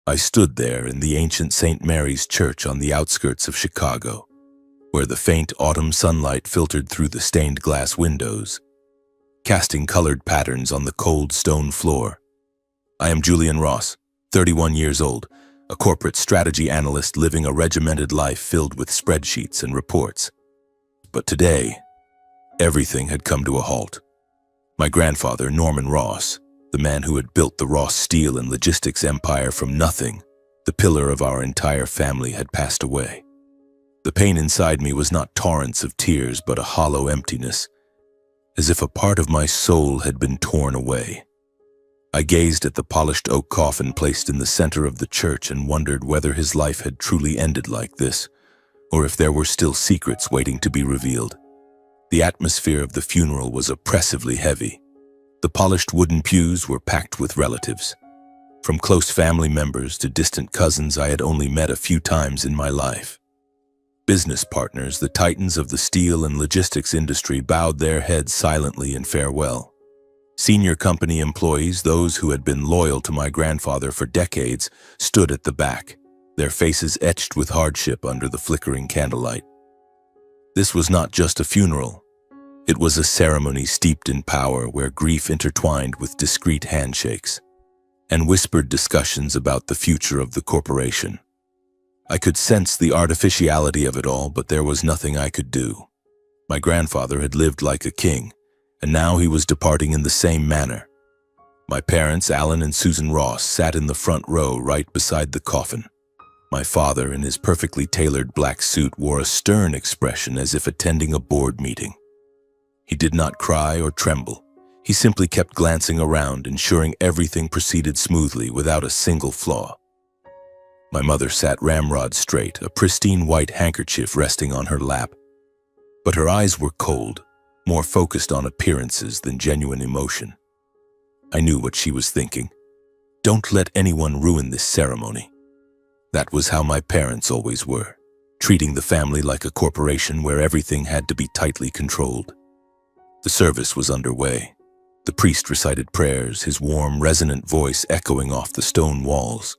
I stood there in the ancient St. Mary's Church on the outskirts of Chicago, where the faint autumn sunlight filtered through the stained glass windows, casting colored patterns on the cold stone floor. I am Julian Ross, 31 years old, a corporate strategy analyst living a regimented life filled with spreadsheets and reports. But today, everything had come to a halt. My grandfather, Norman Ross, the man who had built the Ross steel and logistics empire from nothing, the pillar of our entire family, had passed away. The pain inside me was not torrents of tears, but a hollow emptiness, as if a part of my soul had been torn away. I gazed at the polished oak coffin placed in the center of the church and wondered whether his life had truly ended like this, or if there were still secrets waiting to be revealed. The atmosphere of the funeral was oppressively heavy. The polished wooden pews were packed with relatives. From close family members to distant cousins I had only met a few times in my life. Business partners, the titans of the steel and logistics industry, bowed their heads silently in farewell. Senior company employees, those who had been loyal to my grandfather for decades, stood at the back, their faces etched with hardship under the flickering candlelight. This was not just a funeral. It was a ceremony steeped in power where grief intertwined with discreet handshakes and whispered discussions about the future of the corporation. I could sense the artificiality of it all, but there was nothing I could do. My grandfather had lived like a king, and now he was departing in the same manner. My parents, Alan and Susan Ross, sat in the front row right beside the coffin. My father, in his perfectly tailored black suit, wore a stern expression as if attending a board meeting. He did not cry or tremble. He simply kept glancing around, ensuring everything proceeded smoothly without a single flaw. My mother sat ramrod straight, a pristine white handkerchief resting on her lap. But her eyes were cold, more focused on appearances than genuine emotion. I knew what she was thinking. Don't let anyone ruin this ceremony. That was how my parents always were, treating the family like a corporation where everything had to be tightly controlled. The service was underway. The priest recited prayers, his warm, resonant voice echoing off the stone walls.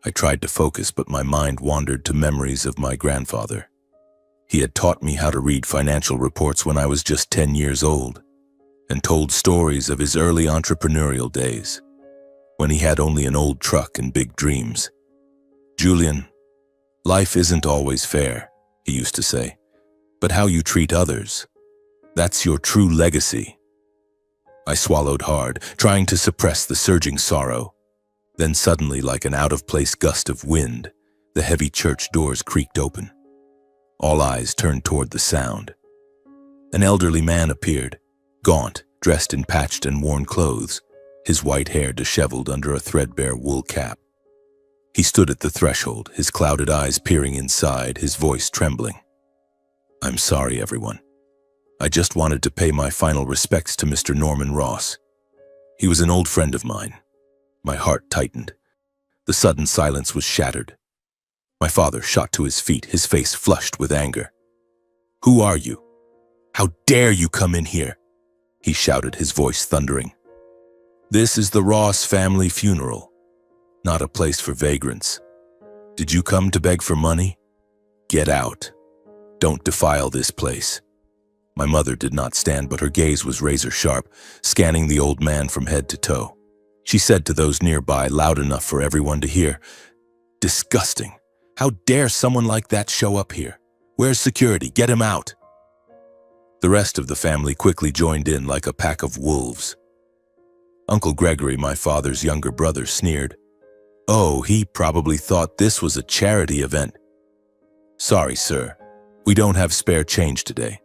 I tried to focus, but my mind wandered to memories of my grandfather. He had taught me how to read financial reports when I was just 10 years old, and told stories of his early entrepreneurial days, when he had only an old truck and big dreams. "Julian, life isn't always fair," he used to say, "but how you treat others, that's your true legacy." I swallowed hard, trying to suppress the surging sorrow. Then suddenly, like an out-of-place gust of wind, the heavy church doors creaked open. All eyes turned toward the sound. An elderly man appeared, gaunt, dressed in patched and worn clothes, his white hair disheveled under a threadbare wool cap. He stood at the threshold, his clouded eyes peering inside, his voice trembling. "I'm sorry, everyone. I just wanted to pay my final respects to Mr. Norman Ross. He was an old friend of mine." My heart tightened. The sudden silence was shattered. My father shot to his feet, his face flushed with anger. "Who are you? How dare you come in here?" he shouted, his voice thundering. "This is the Ross family funeral, not a place for vagrants. Did you come to beg for money? Get out. Don't defile this place." My mother did not stand, but her gaze was razor-sharp, scanning the old man from head to toe. She said to those nearby, loud enough for everyone to hear, "Disgusting. How dare someone like that show up here? Where's security? Get him out." The rest of the family quickly joined in like a pack of wolves. Uncle Gregory, my father's younger brother, sneered. "Oh, he probably thought this was a charity event." "Sorry, sir. We don't have spare change today."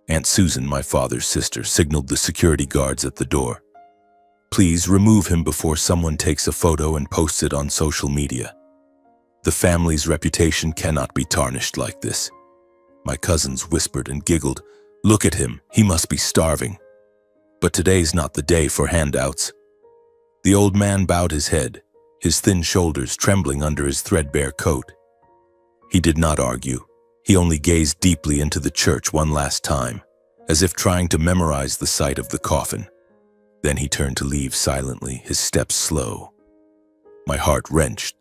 Aunt Susan, my father's sister, signaled the security guards at the door. "Please remove him before someone takes a photo and posts it on social media. The family's reputation cannot be tarnished like this." My cousins whispered and giggled. "Look at him, he must be starving." But today's not the day for handouts. The old man bowed his head, his thin shoulders trembling under his threadbare coat. He did not argue. He only gazed deeply into the church one last time, as if trying to memorize the sight of the coffin. Then he turned to leave silently, his steps slow. My heart wrenched.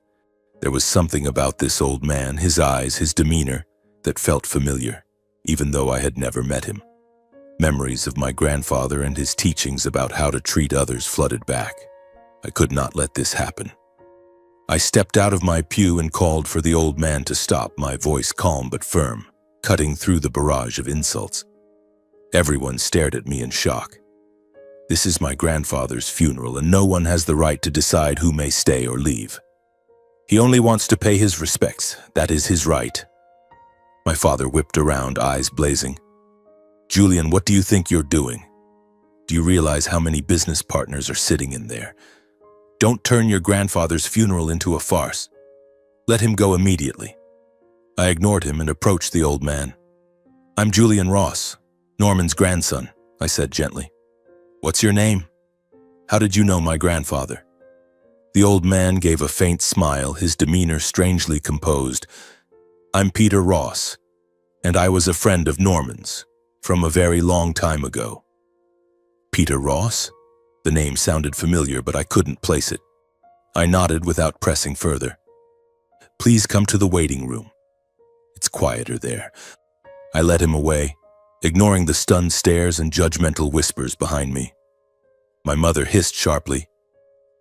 There was something about this old man, his eyes, his demeanor, that felt familiar, even though I had never met him. Memories of my grandfather and his teachings about how to treat others flooded back. I could not let this happen. I stepped out of my pew and called for the old man to stop, my voice calm but firm, cutting through the barrage of insults. Everyone stared at me in shock. This is my grandfather's funeral, and no one has the right to decide who may stay or leave. He only wants to pay his respects. That is his right. My father whipped around, eyes blazing. Julian, what do you think you're doing? Do you realize how many business partners are sitting in there? Don't turn your grandfather's funeral into a farce. Let him go immediately. I ignored him and approached the old man. I'm Julian Ross, Norman's grandson, I said gently. What's your name? How did you know my grandfather? The old man gave a faint smile, his demeanor strangely composed. I'm Peter Ross, and I was a friend of Norman's from a very long time ago. Peter Ross? The name sounded familiar, but I couldn't place it. I nodded without pressing further. Please come to the waiting room. It's quieter there. I led him away, ignoring the stunned stares and judgmental whispers behind me. My mother hissed sharply,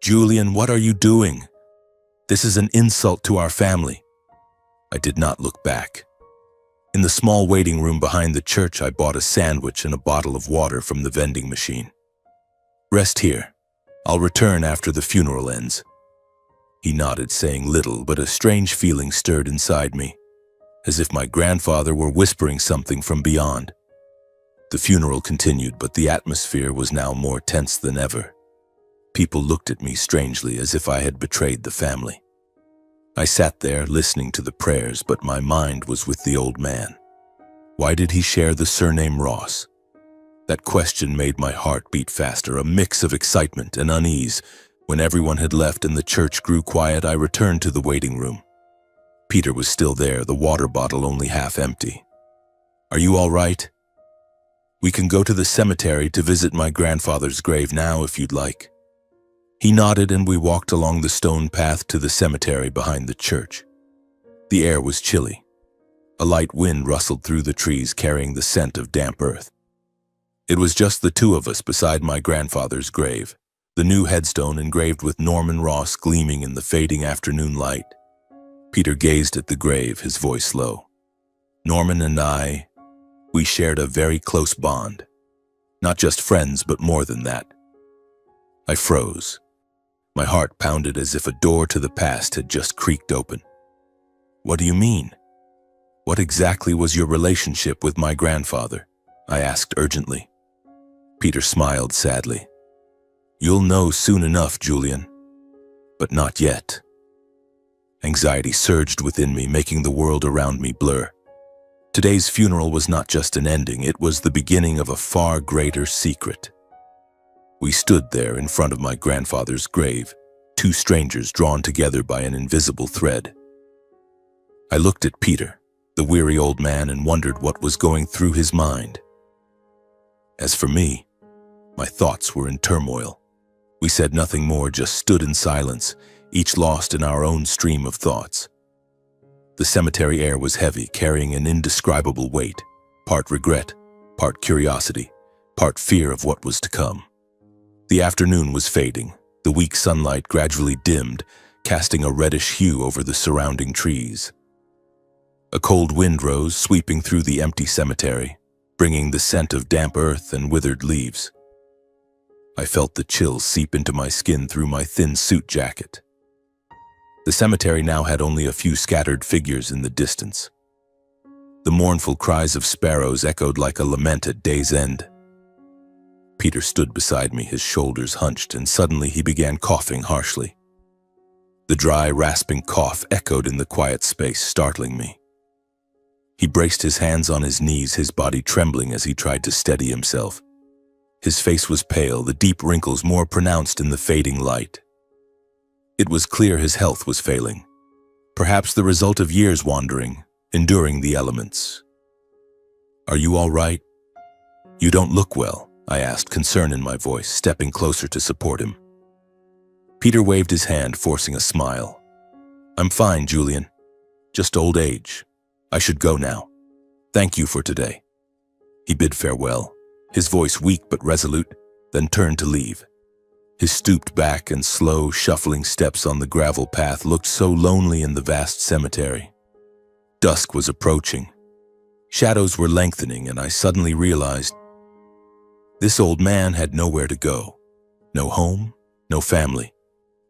Julian, what are you doing? This is an insult to our family. I did not look back. In the small waiting room behind the church, I bought a sandwich and a bottle of water from the vending machine. Rest here. I'll return after the funeral ends. He nodded, saying little, but a strange feeling stirred inside me, as if my grandfather were whispering something from beyond. The funeral continued, but the atmosphere was now more tense than ever. People looked at me strangely, as if I had betrayed the family. I sat there, listening to the prayers, but my mind was with the old man. Why did he share the surname Ross? That question made my heart beat faster, a mix of excitement and unease. When everyone had left and the church grew quiet, I returned to the waiting room. Peter was still there, the water bottle only half empty. Are you all right? We can go to the cemetery to visit my grandfather's grave now if you'd like. He nodded and we walked along the stone path to the cemetery behind the church. The air was chilly. A light wind rustled through the trees, carrying the scent of damp earth. It was just the two of us beside my grandfather's grave, the new headstone engraved with Norman Ross gleaming in the fading afternoon light. Peter gazed at the grave, his voice low. Norman and I, we shared a very close bond. Not just friends, but more than that. I froze. My heart pounded as if a door to the past had just creaked open. What do you mean? What exactly was your relationship with my grandfather? I asked urgently. Peter smiled sadly. You'll know soon enough, Julian. But not yet. Anxiety surged within me, making the world around me blur. Today's funeral was not just an ending, it was the beginning of a far greater secret. We stood there in front of my grandfather's grave, two strangers drawn together by an invisible thread. I looked at Peter, the weary old man, and wondered what was going through his mind. As for me, my thoughts were in turmoil. We said nothing more, just stood in silence, each lost in our own stream of thoughts. The cemetery air was heavy, carrying an indescribable weight, part regret, part curiosity, part fear of what was to come. The afternoon was fading, the weak sunlight gradually dimmed, casting a reddish hue over the surrounding trees. A cold wind rose, sweeping through the empty cemetery, bringing the scent of damp earth and withered leaves. I felt the chills seep into my skin through my thin suit jacket. The cemetery now had only a few scattered figures in the distance. The mournful cries of sparrows echoed like a lament at day's end. Peter stood beside me, his shoulders hunched, and suddenly he began coughing harshly. The dry, rasping cough echoed in the quiet space, startling me. He braced his hands on his knees, his body trembling as he tried to steady himself. His face was pale, the deep wrinkles more pronounced in the fading light. It was clear his health was failing, perhaps the result of years wandering, enduring the elements. Are you all right? You don't look well, I asked, concern in my voice, stepping closer to support him. Peter waved his hand, forcing a smile. I'm fine, Julian. Just old age. I should go now. Thank you for today. He bid farewell, his voice weak but resolute, then turned to leave. His stooped back and slow, shuffling steps on the gravel path looked so lonely in the vast cemetery. Dusk was approaching. Shadows were lengthening, and I suddenly realized this old man had nowhere to go. No home, no family.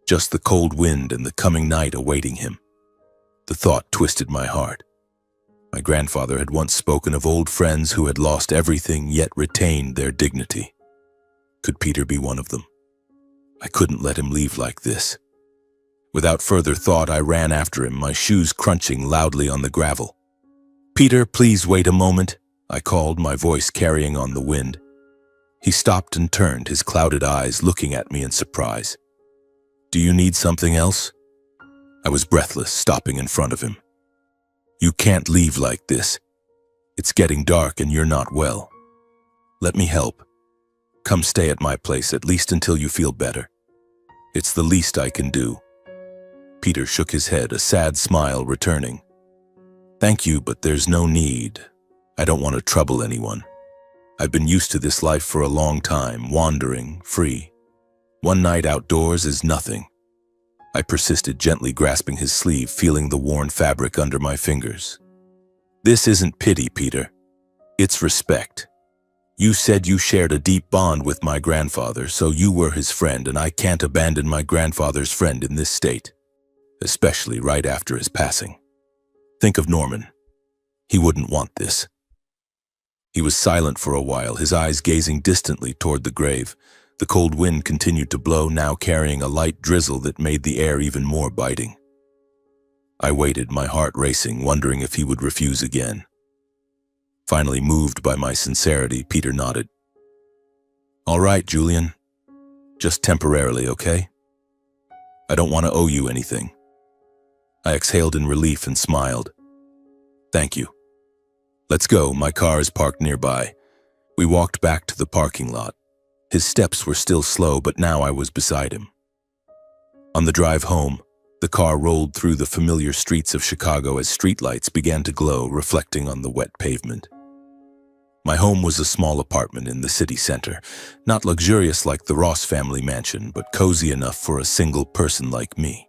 Just the cold wind and the coming night awaiting him. The thought twisted my heart. My grandfather had once spoken of old friends who had lost everything yet retained their dignity. Could Peter be one of them? I couldn't let him leave like this. Without further thought, I ran after him, my shoes crunching loudly on the gravel. Peter, please wait a moment, I called, my voice carrying on the wind. He stopped and turned, his clouded eyes looking at me in surprise. Do you need something else? I was breathless, stopping in front of him. You can't leave like this. It's getting dark and you're not well. Let me help. Come stay at my place, at least until you feel better. It's the least I can do. Peter shook his head, a sad smile returning. Thank you, but there's no need. I don't want to trouble anyone. I've been used to this life for a long time, wandering, free. One night outdoors is nothing. I persisted, gently grasping his sleeve, feeling the worn fabric under my fingers. This isn't pity, Peter. It's respect. You said you shared a deep bond with my grandfather, so you were his friend, and I can't abandon my grandfather's friend in this state, especially right after his passing. Think of Norman. He wouldn't want this. He was silent for a while, his eyes gazing distantly toward the grave. The cold wind continued to blow, now carrying a light drizzle that made the air even more biting. I waited, my heart racing, wondering if he would refuse again. Finally, moved by my sincerity, Peter nodded. All right, Julian. Just temporarily, okay? I don't want to owe you anything. I exhaled in relief and smiled. Thank you. Let's go, my car is parked nearby. We walked back to the parking lot. His steps were still slow, but now I was beside him. On the drive home, the car rolled through the familiar streets of Chicago as streetlights began to glow, reflecting on the wet pavement. My home was a small apartment in the city center, not luxurious like the Ross family mansion, but cozy enough for a single person like me.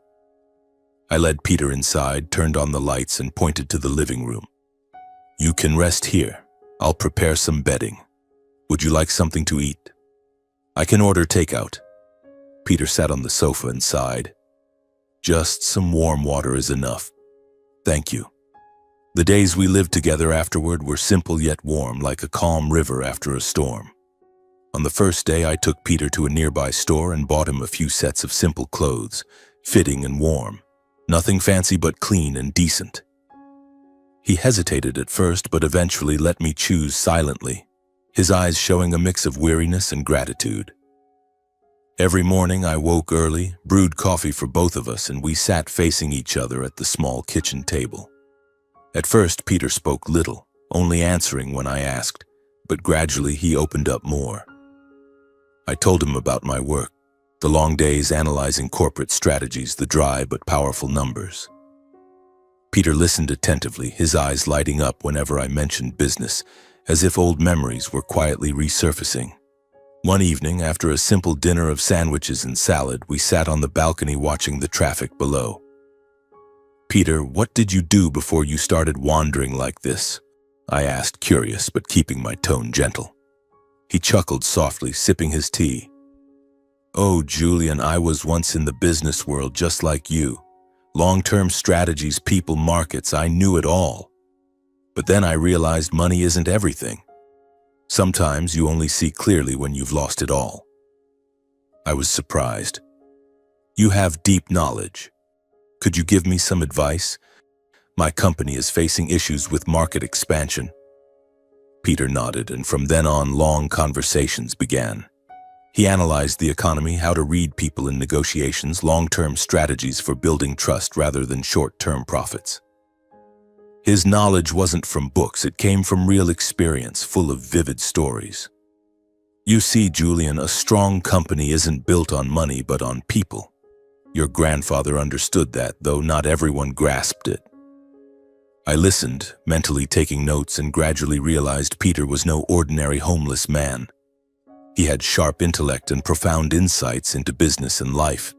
I led Peter inside, turned on the lights, and pointed to the living room. You can rest here. I'll prepare some bedding. Would you like something to eat? I can order takeout. Peter sat on the sofa and sighed. Just some warm water is enough. Thank you. The days we lived together afterward were simple yet warm, like a calm river after a storm. On the first day, I took Peter to a nearby store and bought him a few sets of simple clothes, fitting and warm. Nothing fancy but clean and decent. He hesitated at first, but eventually let me choose silently, his eyes showing a mix of weariness and gratitude. Every morning I woke early, brewed coffee for both of us, and we sat facing each other at the small kitchen table. At first, Peter spoke little, only answering when I asked, but gradually he opened up more. I told him about my work, the long days analyzing corporate strategies, the dry but powerful numbers. Peter listened attentively, his eyes lighting up whenever I mentioned business, as if old memories were quietly resurfacing. One evening, after a simple dinner of sandwiches and salad, we sat on the balcony watching the traffic below. Peter, what did you do before you started wandering like this? I asked, curious but keeping my tone gentle. He chuckled softly, sipping his tea. Oh, Julian, I was once in the business world just like you. Long-term strategies, people, markets, I knew it all. But then I realized money isn't everything. Sometimes you only see clearly when you've lost it all. I was surprised. You have deep knowledge. Could you give me some advice? My company is facing issues with market expansion. Peter nodded, and from then on, long conversations began. He analyzed the economy, how to read people in negotiations, long-term strategies for building trust rather than short-term profits. His knowledge wasn't from books, it came from real experience, full of vivid stories. You see, Julian, a strong company isn't built on money but on people. Your grandfather understood that, though not everyone grasped it. I listened, mentally taking notes, and gradually realized Peter was no ordinary homeless man. He had sharp intellect and profound insights into business and life.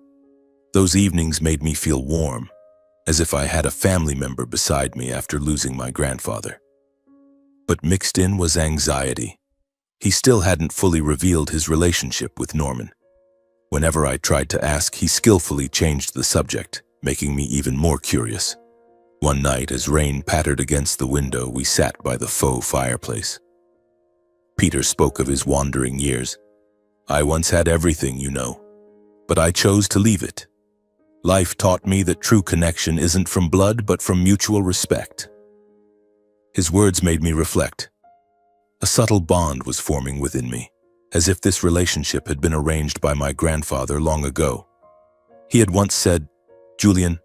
Those evenings made me feel warm, as if I had a family member beside me after losing my grandfather. But mixed in was anxiety. He still hadn't fully revealed his relationship with Norman. Whenever I tried to ask, he skillfully changed the subject, making me even more curious. One night, as rain pattered against the window, we sat by the faux fireplace. Peter spoke of his wandering years. I once had everything, you know, but I chose to leave it. Life taught me that true connection isn't from blood, but from mutual respect. His words made me reflect. A subtle bond was forming within me, as if this relationship had been arranged by my grandfather long ago. He had once said, "Julian,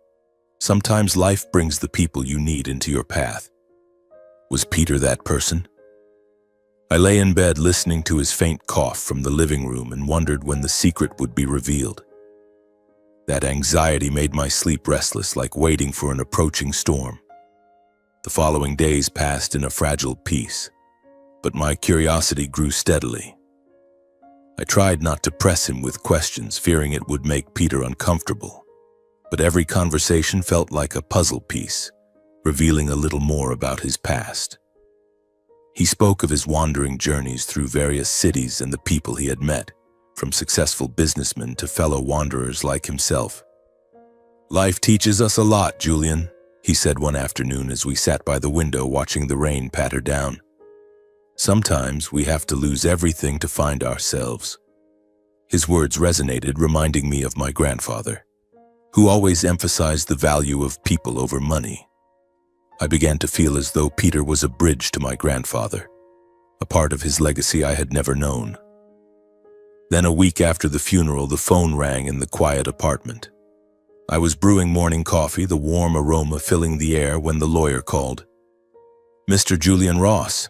sometimes life brings the people you need into your path." Was Peter that person? I lay in bed listening to his faint cough from the living room and wondered when the secret would be revealed. That anxiety made my sleep restless, like waiting for an approaching storm. The following days passed in a fragile peace, but my curiosity grew steadily. I tried not to press him with questions, fearing it would make Peter uncomfortable, but every conversation felt like a puzzle piece, revealing a little more about his past. He spoke of his wandering journeys through various cities and the people he had met, from successful businessmen to fellow wanderers like himself. "Life teaches us a lot, Julian," he said one afternoon as we sat by the window watching the rain patter down. "Sometimes we have to lose everything to find ourselves." His words resonated, reminding me of my grandfather, who always emphasized the value of people over money. I began to feel as though Peter was a bridge to my grandfather, a part of his legacy I had never known. Then a week after the funeral, the phone rang in the quiet apartment. I was brewing morning coffee, the warm aroma filling the air, when the lawyer called. "Mr. Julian Ross,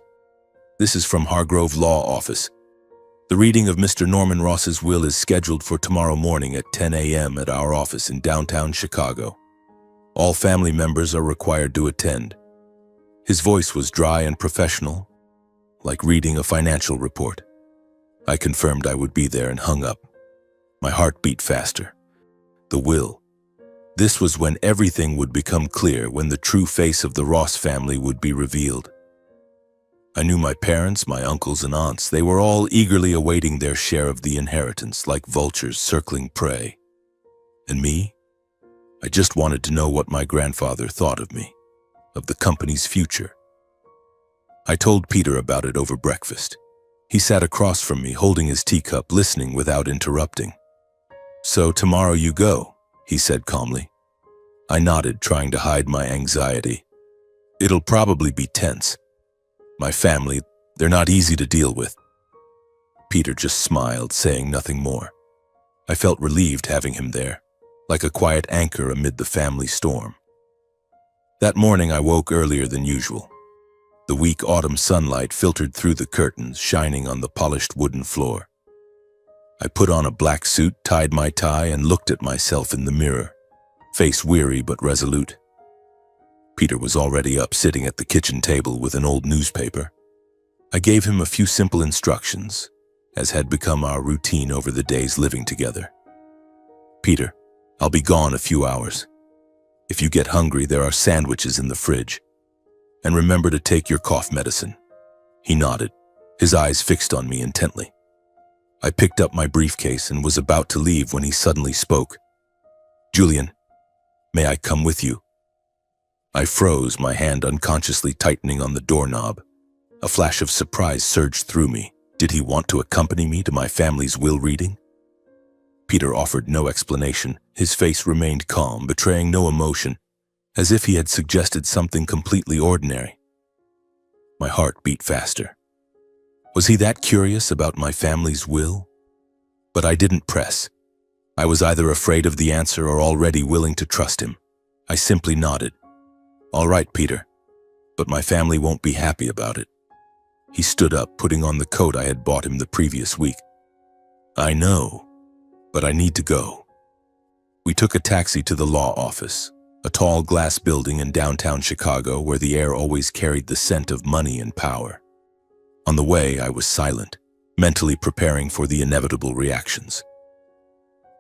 this is from Hargrove Law Office. The reading of Mr. Norman Ross's will is scheduled for tomorrow morning at 10 a.m. at our office in downtown Chicago. All family members are required to attend." His voice was dry and professional, like reading a financial report. I confirmed I would be there and hung up. My heart beat faster. The will. This was when everything would become clear, when the true face of the Ross family would be revealed. I knew my parents, my uncles and aunts. They were all eagerly awaiting their share of the inheritance, like vultures circling prey. And me? I just wanted to know what my grandfather thought of me, of the company's future. I told Peter about it over breakfast. He sat across from me, holding his teacup, listening without interrupting. "So tomorrow you go," he said calmly. I nodded, trying to hide my anxiety. "It'll probably be tense. My family, they're not easy to deal with." Peter just smiled, saying nothing more. I felt relieved having him there, like a quiet anchor amid the family storm. That morning I woke earlier than usual. The weak autumn sunlight filtered through the curtains, shining on the polished wooden floor. I put on a black suit, tied my tie, and looked at myself in the mirror, face weary but resolute. Peter was already up, sitting at the kitchen table with an old newspaper. I gave him a few simple instructions, as had become our routine over the days living together. "Peter, I'll be gone a few hours. If you get hungry, there are sandwiches in the fridge. And remember to take your cough medicine." He nodded, his eyes fixed on me intently. I picked up my briefcase and was about to leave when he suddenly spoke. "Julian, may I come with you?" I froze, my hand unconsciously tightening on the doorknob. A flash of surprise surged through me. Did he want to accompany me to my family's will reading? Peter offered no explanation. His face remained calm, betraying no emotion, as if he had suggested something completely ordinary. My heart beat faster. Was he that curious about my family's will? But I didn't press. I was either afraid of the answer or already willing to trust him. I simply nodded. "All right, Peter, but my family won't be happy about it." He stood up, putting on the coat I had bought him the previous week. "I know, but I need to go." We took a taxi to the law office, a tall glass building in downtown Chicago where the air always carried the scent of money and power. On the way, I was silent, mentally preparing for the inevitable reactions.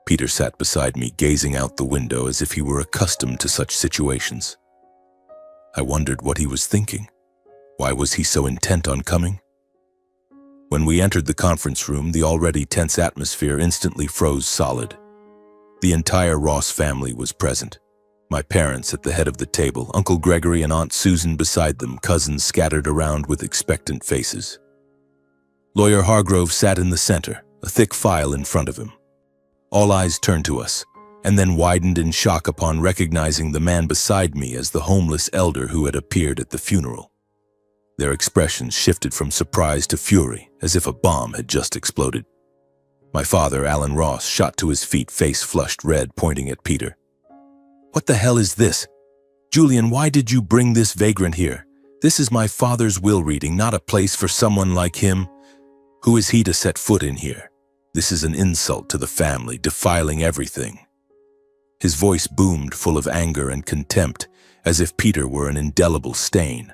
Peter sat beside me, gazing out the window as if he were accustomed to such situations. I wondered what he was thinking. Why was he so intent on coming? When we entered the conference room, the already tense atmosphere instantly froze solid. The entire Ross family was present. My parents at the head of the table, Uncle Gregory and Aunt Susan beside them, cousins scattered around with expectant faces. Lawyer Hargrove sat in the center, a thick file in front of him. All eyes turned to us, and then widened in shock upon recognizing the man beside me as the homeless elder who had appeared at the funeral. Their expressions shifted from surprise to fury, as if a bomb had just exploded. My father, Alan Ross, shot to his feet, face flushed red, pointing at Peter. "What the hell is this? Julian, why did you bring this vagrant here? This is my father's will reading, not a place for someone like him. Who is he to set foot in here? This is an insult to the family, defiling everything." His voice boomed, full of anger and contempt, as if Peter were an indelible stain.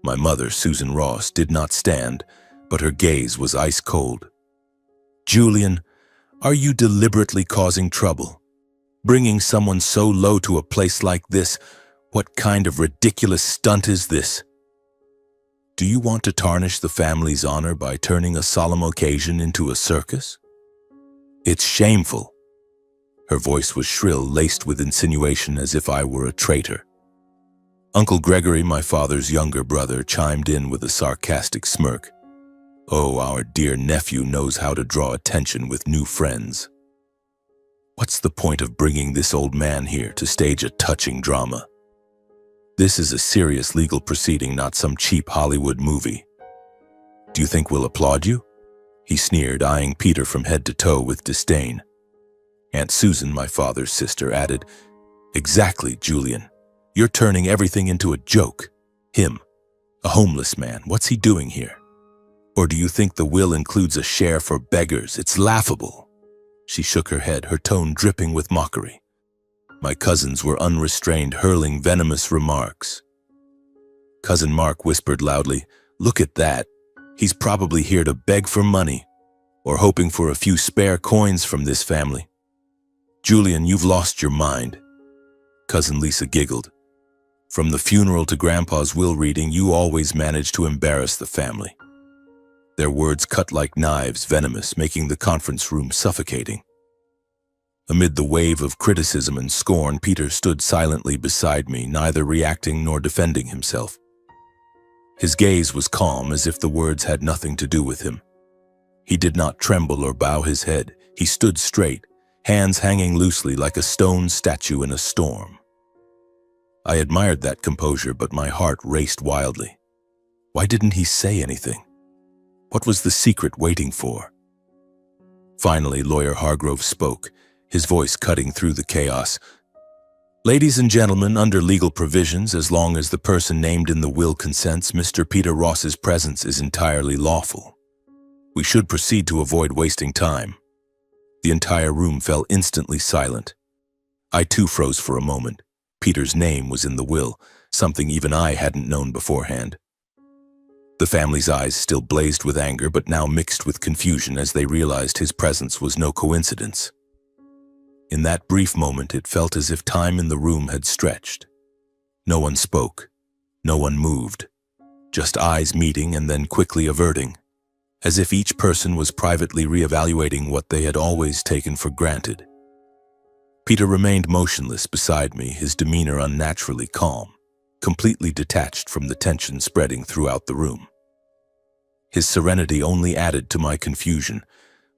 My mother, Susan Ross, did not stand, but her gaze was ice cold. "Julian, are you deliberately causing trouble? Bringing someone so low to a place like this? What kind of ridiculous stunt is this? Do you want to tarnish the family's honor by turning a solemn occasion into a circus? It's shameful." Her voice was shrill, laced with insinuation, as if I were a traitor. Uncle Gregory, my father's younger brother, chimed in with a sarcastic smirk. "Oh, our dear nephew knows how to draw attention with new friends. What's the point of bringing this old man here to stage a touching drama? This is a serious legal proceeding, not some cheap Hollywood movie. Do you think we'll applaud you?" He sneered, eyeing Peter from head to toe with disdain. Aunt Susan, my father's sister, added, "Exactly, Julian. You're turning everything into a joke. Him, a homeless man, what's he doing here? Or do you think the will includes a share for beggars? It's laughable." She shook her head, her tone dripping with mockery. My cousins were unrestrained, hurling venomous remarks. Cousin Mark whispered loudly, "Look at that. He's probably here to beg for money, or hoping for a few spare coins from this family. Julian, you've lost your mind." Cousin Lisa giggled. "From the funeral to Grandpa's will reading, you always manage to embarrass the family." Their words cut like knives, venomous, making the conference room suffocating. Amid the wave of criticism and scorn, Peter stood silently beside me, neither reacting nor defending himself. His gaze was calm, as if the words had nothing to do with him. He did not tremble or bow his head. He stood straight, hands hanging loosely like a stone statue in a storm. I admired that composure, but my heart raced wildly. Why didn't he say anything? What was the secret waiting for? Finally, Lawyer Hargrove spoke, his voice cutting through the chaos. "Ladies and gentlemen, under legal provisions, as long as the person named in the will consents, Mr. Peter Ross's presence is entirely lawful. We should proceed to avoid wasting time." The entire room fell instantly silent. I too froze for a moment. Peter's name was in the will, something even I hadn't known beforehand. The family's eyes still blazed with anger, but now mixed with confusion as they realized his presence was no coincidence. In that brief moment, it felt as if time in the room had stretched. No one spoke. No one moved. Just eyes meeting and then quickly averting, as if each person was privately reevaluating what they had always taken for granted. Peter remained motionless beside me, his demeanor unnaturally calm, completely detached from the tension spreading throughout the room. His serenity only added to my confusion,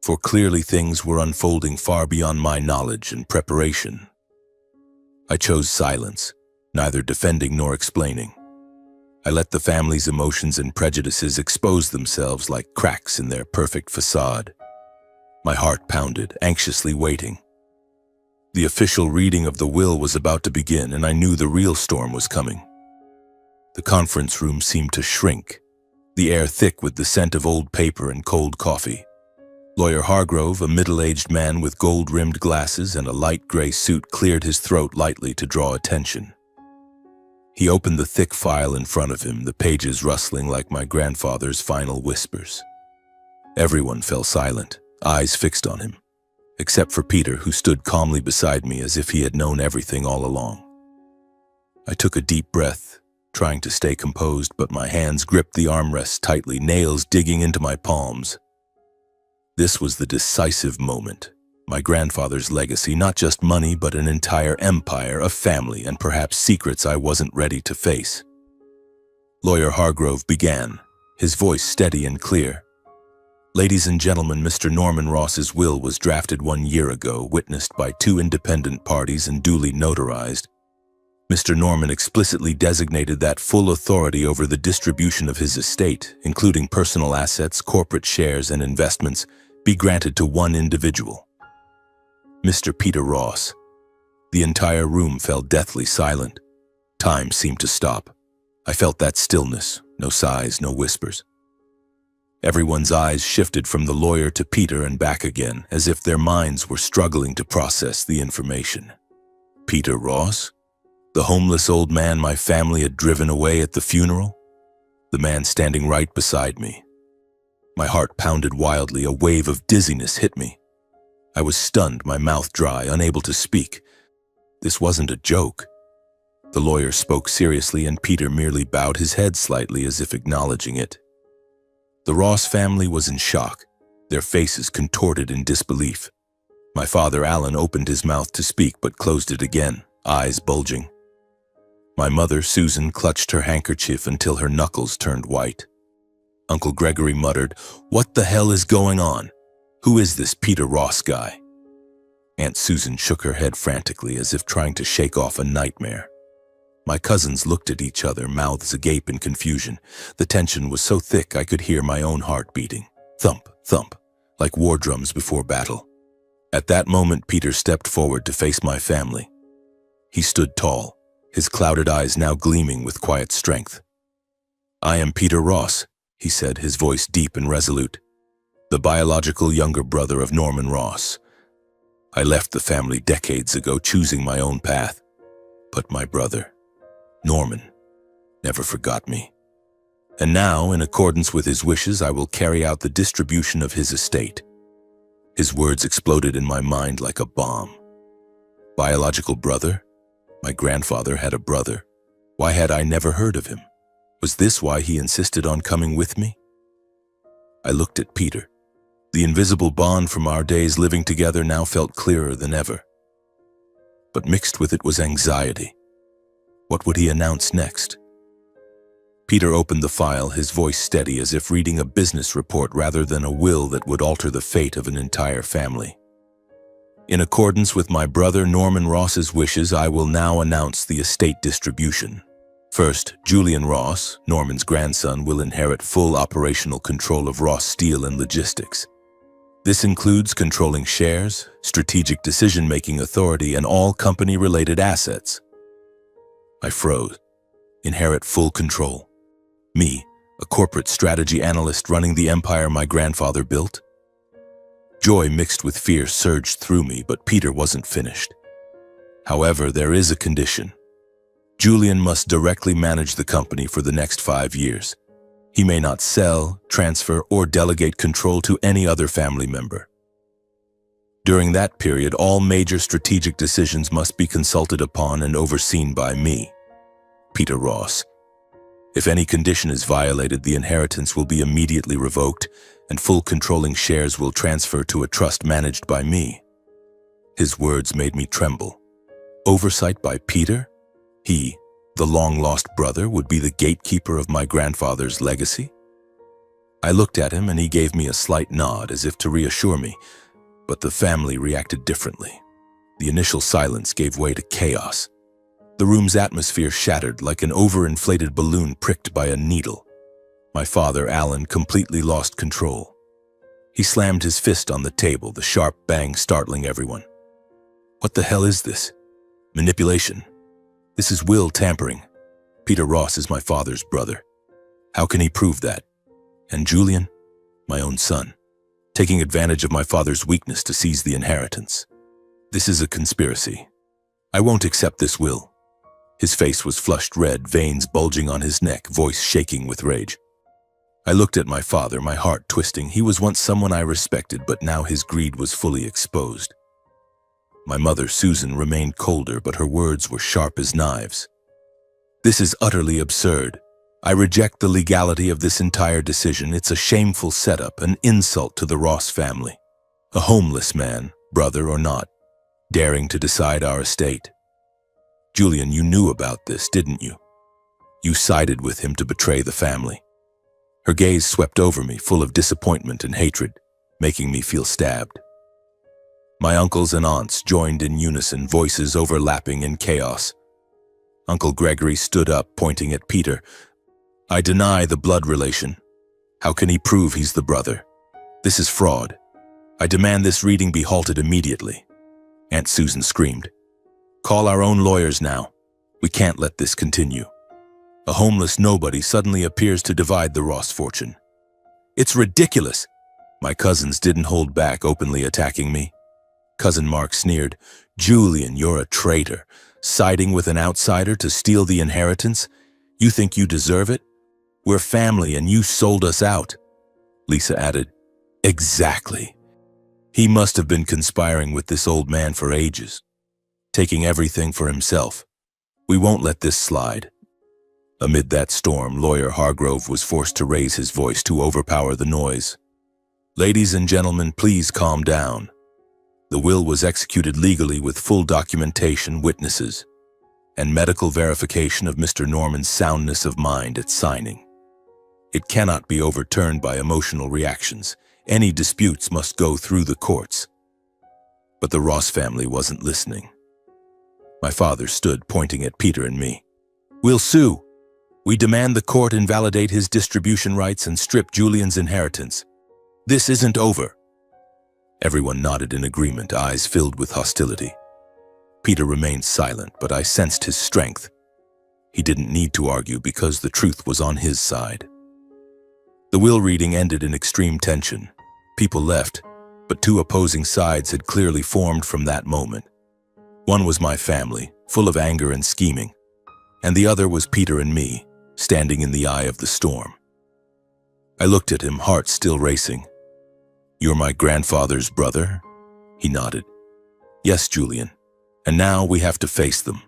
for clearly things were unfolding far beyond my knowledge and preparation. I chose silence, neither defending nor explaining. I let the family's emotions and prejudices expose themselves like cracks in their perfect facade. My heart pounded, anxiously waiting. The official reading of the will was about to begin, and I knew the real storm was coming. The conference room seemed to shrink, the air thick with the scent of old paper and cold coffee. Lawyer Hargrove, a middle-aged man with gold-rimmed glasses and a light gray suit, cleared his throat lightly to draw attention. He opened the thick file in front of him, the pages rustling like my grandfather's final whispers. Everyone fell silent, eyes fixed on him, except for Peter, who stood calmly beside me as if he had known everything all along. I took a deep breath, trying to stay composed, but my hands gripped the armrests tightly, nails digging into my palms. This was the decisive moment. My grandfather's legacy, not just money, but an entire empire, a family, and perhaps secrets I wasn't ready to face. Lawyer Hargrove began, his voice steady and clear. Ladies and gentlemen, Mr. Norman Ross's will was drafted 1 year ago, witnessed by 2 independent parties and duly notarized. Mr. Norman explicitly designated that full authority over the distribution of his estate, including personal assets, corporate shares, and investments, be granted to one individual. Mr. Peter Ross. The entire room fell deathly silent. Time seemed to stop. I felt that stillness, no sighs, no whispers. Everyone's eyes shifted from the lawyer to Peter and back again, as if their minds were struggling to process the information. Peter Ross? The homeless old man my family had driven away at the funeral? The man standing right beside me. My heart pounded wildly, a wave of dizziness hit me. I was stunned, my mouth dry, unable to speak. This wasn't a joke. The lawyer spoke seriously, and Peter merely bowed his head slightly as if acknowledging it. The Ross family was in shock, their faces contorted in disbelief. My father, Alan, opened his mouth to speak but closed it again, eyes bulging. My mother, Susan, clutched her handkerchief until her knuckles turned white. Uncle Gregory muttered, "What the hell is going on? Who is this Peter Ross guy?" Aunt Susan shook her head frantically as if trying to shake off a nightmare. My cousins looked at each other, mouths agape in confusion. The tension was so thick I could hear my own heart beating. Thump, thump, like war drums before battle. At that moment, Peter stepped forward to face my family. He stood tall, his clouded eyes now gleaming with quiet strength. "I am Peter Ross," he said, his voice deep and resolute. "The biological younger brother of Norman Ross. I left the family decades ago, choosing my own path. But my brother, Norman, never forgot me. And now, in accordance with his wishes, I will carry out the distribution of his estate." His words exploded in my mind like a bomb. Biological brother? My grandfather had a brother. Why had I never heard of him? Was this why he insisted on coming with me? I looked at Peter. The invisible bond from our days living together now felt clearer than ever. But mixed with it was anxiety. What would he announce next? Peter opened the file, his voice steady as if reading a business report rather than a will that would alter the fate of an entire family. "In accordance with my brother Norman Ross's wishes, I will now announce the estate distribution. First, Julian Ross, Norman's grandson, will inherit full operational control of Ross Steel and Logistics. This includes controlling shares, strategic decision-making authority, and all company-related assets." I froze. Inherit full control. Me, a corporate strategy analyst running the empire my grandfather built? Joy mixed with fear surged through me, but Peter wasn't finished. "However, there is a condition. Julian must directly manage the company for the next 5 years. He may not sell, transfer, or delegate control to any other family member. During that period, all major strategic decisions must be consulted upon and overseen by me, Peter Ross. If any condition is violated, the inheritance will be immediately revoked, and full controlling shares will transfer to a trust managed by me." His words made me tremble. Oversight by Peter? He, the long-lost brother, would be the gatekeeper of my grandfather's legacy? I looked at him and he gave me a slight nod as if to reassure me, but the family reacted differently. The initial silence gave way to chaos. The room's atmosphere shattered like an overinflated balloon pricked by a needle. My father, Alan, completely lost control. He slammed his fist on the table, the sharp bang startling everyone. "What the hell is this? Manipulation. This is will tampering. Peter Ross is my father's brother. How can he prove that? And Julian, my own son. taking advantage of my father's weakness to seize the inheritance. This is a conspiracy. I won't accept this will. His face was flushed red, veins bulging on his neck, voice shaking with rage. I looked at my father, my heart twisting. He was once someone I respected, but now his greed was fully exposed. My mother, Susan, remained colder, but her words were sharp as knives. This is utterly absurd. I reject the legality of this entire decision. It's a shameful setup, an insult to the Ross family. A homeless man, brother or not, daring to decide our estate. Julian, you knew about this, didn't you? You sided with him to betray the family. Her gaze swept over me, full of disappointment and hatred, making me feel stabbed. My uncles and aunts joined in unison, voices overlapping in chaos. Uncle Gregory stood up, pointing at Peter. I deny the blood relation. How can he prove he's the brother? This is fraud. I demand this reading be halted immediately. Aunt Susan screamed. Call our own lawyers now. We can't let this continue. A homeless nobody suddenly appears to divide the Ross fortune. It's ridiculous. My cousins didn't hold back, openly attacking me. Cousin Mark sneered. Julian, you're a traitor. Siding with an outsider to steal the inheritance? You think you deserve it? We're family and you sold us out. Lisa added. Exactly. He must have been conspiring with this old man for ages, taking everything for himself. We won't let this slide. Amid that storm, Lawyer Hargrove was forced to raise his voice to overpower the noise. Ladies and gentlemen, please calm down. The will was executed legally with full documentation, witnesses, and medical verification of Mr. Norman's soundness of mind at signing. It cannot be overturned by emotional reactions. Any disputes must go through the courts. But the Ross family wasn't listening. My father stood, pointing at Peter and me. We'll sue. We demand the court invalidate his distribution rights and strip Julian's inheritance. This isn't over. Everyone nodded in agreement, eyes filled with hostility. Peter remained silent, but I sensed his strength. He didn't need to argue because the truth was on his side. The will reading ended in extreme tension. People left, but two opposing sides had clearly formed from that moment. One was my family, full of anger and scheming, and the other was Peter and me, standing in the eye of the storm. I looked at him, heart still racing. You're my grandfather's brother? He nodded. Yes, Julian. And now we have to face them.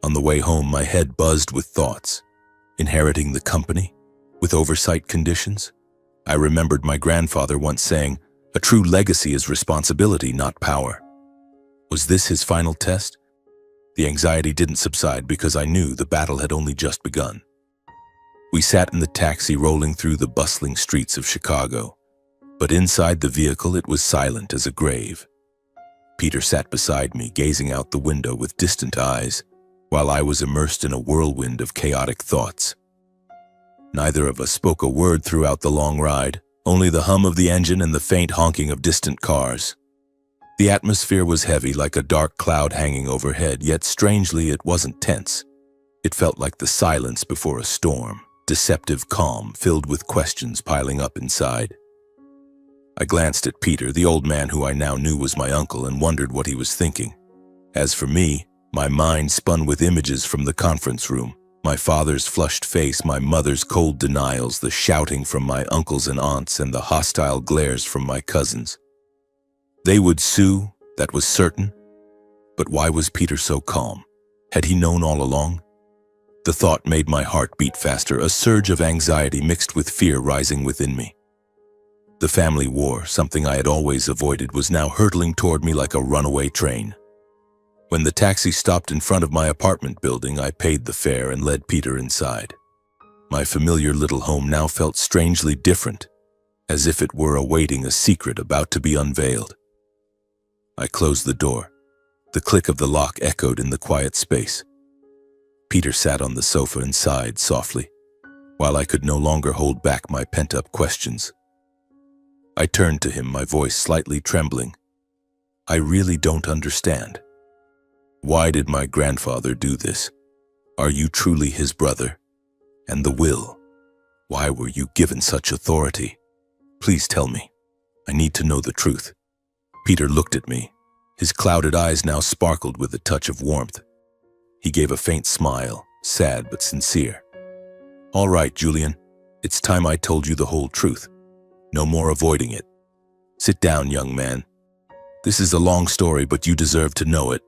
On the way home, my head buzzed with thoughts. Inheriting the company? With oversight conditions? I remembered my grandfather once saying, a true legacy is responsibility, not power. Was this his final test? The anxiety didn't subside because I knew the battle had only just begun. We sat in the taxi rolling through the bustling streets of Chicago. But inside the vehicle it was silent as a grave. Peter sat beside me, gazing out the window with distant eyes, while I was immersed in a whirlwind of chaotic thoughts. Neither of us spoke a word throughout the long ride, only the hum of the engine and the faint honking of distant cars. The atmosphere was heavy, like a dark cloud hanging overhead, yet strangely it wasn't tense. It felt like the silence before a storm, deceptive calm filled with questions piling up inside. I glanced at Peter, the old man who I now knew was my uncle, and wondered what he was thinking. As for me, my mind spun with images from the conference room. My father's flushed face, my mother's cold denials, the shouting from my uncles and aunts, and the hostile glares from my cousins. They would sue, that was certain. But why was Peter so calm? Had he known all along? The thought made my heart beat faster, a surge of anxiety mixed with fear rising within me. The family war, something I had always avoided, was now hurtling toward me like a runaway train. When the taxi stopped in front of my apartment building, I paid the fare and led Peter inside. My familiar little home now felt strangely different, as if it were awaiting a secret about to be unveiled. I closed the door. The click of the lock echoed in the quiet space. Peter sat on the sofa and sighed softly, while I could no longer hold back my pent-up questions. I turned to him, my voice slightly trembling. I really don't understand. Why did my grandfather do this? Are you truly his brother? And the will? Why were you given such authority? Please tell me. I need to know the truth. Peter looked at me. His clouded eyes now sparkled with a touch of warmth. He gave a faint smile, sad but sincere. All right, Julian. It's time I told you the whole truth. No more avoiding it. Sit down, young man. This is a long story, but you deserve to know it.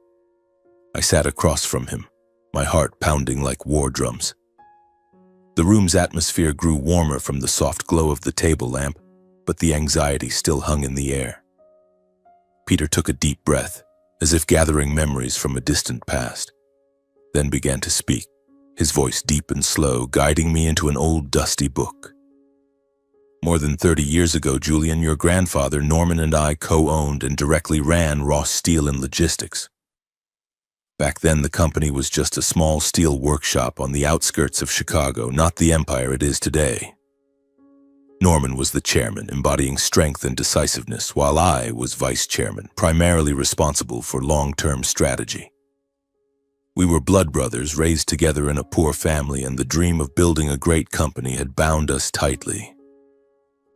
I sat across from him, my heart pounding like war drums. The room's atmosphere grew warmer from the soft glow of the table lamp, but the anxiety still hung in the air. Peter took a deep breath, as if gathering memories from a distant past, then began to speak, his voice deep and slow, guiding me into an old dusty book. More than 30 years ago, Julian, your grandfather, Norman, and I co-owned and directly ran Ross Steel and Logistics. Back then, the company was just a small steel workshop on the outskirts of Chicago, not the empire it is today. Norman was the chairman, embodying strength and decisiveness, while I was vice chairman, primarily responsible for long-term strategy. We were blood brothers, raised together in a poor family, and the dream of building a great company had bound us tightly.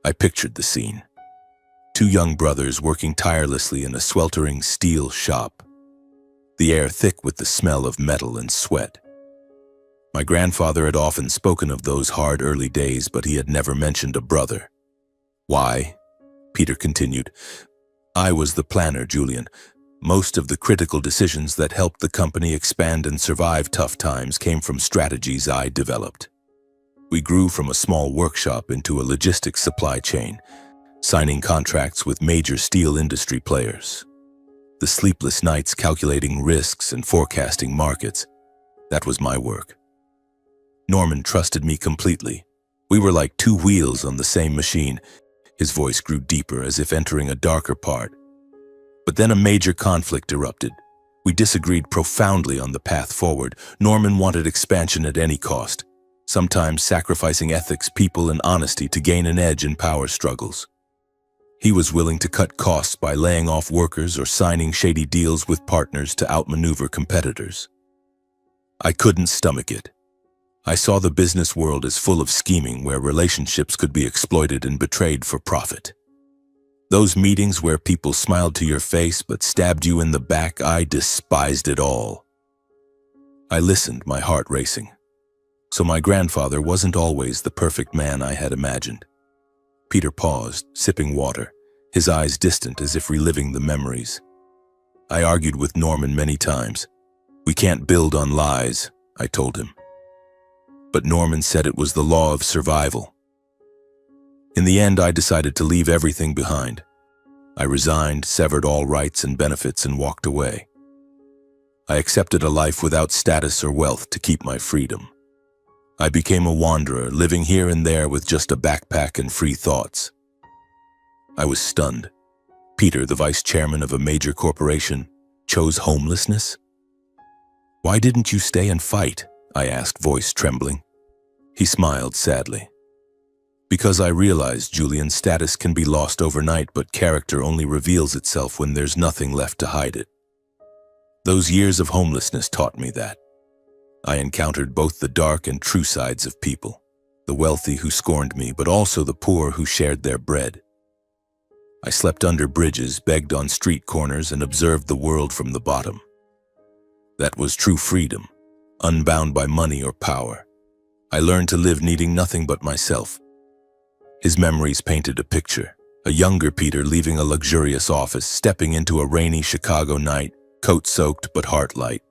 I pictured the scene. Two young brothers working tirelessly in a sweltering steel shop, the air thick with the smell of metal and sweat. My grandfather had often spoken of those hard early days, but he had never mentioned a brother. Why? Peter continued. I was the planner, Julian. Most of the critical decisions that helped the company expand and survive tough times came from strategies I developed. We grew from a small workshop into a logistics supply chain, signing contracts with major steel industry players. The sleepless nights calculating risks and forecasting markets, that was my work. Norman trusted me completely. We were like two wheels on the same machine. His voice grew deeper, as if entering a darker part. But then a major conflict erupted. We disagreed profoundly on the path forward. Norman wanted expansion at any cost, sometimes sacrificing ethics, people, and honesty to gain an edge in power struggles. He was willing to cut costs by laying off workers or signing shady deals with partners to outmaneuver competitors. I couldn't stomach it. I saw the business world as full of scheming, where relationships could be exploited and betrayed for profit. Those meetings where people smiled to your face but stabbed you in the back, I despised it all. I listened, my heart racing. So my grandfather wasn't always the perfect man I had imagined. Peter paused, sipping water, his eyes distant as if reliving the memories. I argued with Norman many times. We can't build on lies, I told him. But Norman said it was the law of survival. In the end, I decided to leave everything behind. I resigned, severed all rights and benefits, and walked away. I accepted a life without status or wealth to keep my freedom. I became a wanderer, living here and there with just a backpack and free thoughts. I was stunned. Peter, the vice chairman of a major corporation, chose homelessness? Why didn't you stay and fight? I asked, voice trembling. He smiled sadly. Because I realized, Julian, status can be lost overnight, but character only reveals itself when there's nothing left to hide it. Those years of homelessness taught me that. I encountered both the dark and true sides of people, the wealthy who scorned me, but also the poor who shared their bread. I slept under bridges, begged on street corners, and observed the world from the bottom. That was true freedom, unbound by money or power. I learned to live needing nothing but myself. His memories painted a picture, a younger Peter leaving a luxurious office, stepping into a rainy Chicago night, coat soaked but heart light.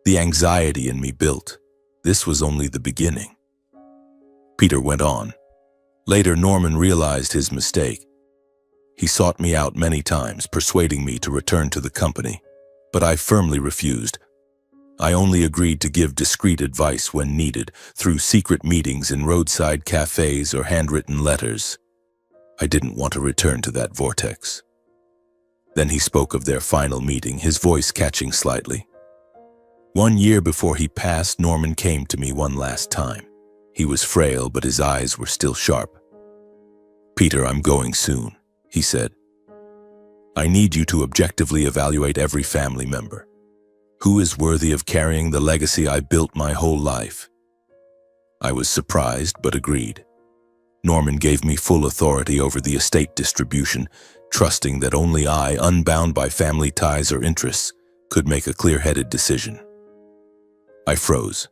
The anxiety in me built. This was only the beginning. Peter went on. Later, Norman realized his mistake. He sought me out many times, persuading me to return to the company, but I firmly refused. I only agreed to give discreet advice when needed, through secret meetings in roadside cafes or handwritten letters. I didn't want to return to that vortex. Then he spoke of their final meeting, his voice catching slightly. 1 year before he passed, Norman came to me one last time. He was frail, but his eyes were still sharp. Peter, I'm going soon, he said. I need you to objectively evaluate every family member. Who is worthy of carrying the legacy I built my whole life? I was surprised, but agreed. Norman gave me full authority over the estate distribution, trusting that only I, unbound by family ties or interests, could make a clear-headed decision. I froze.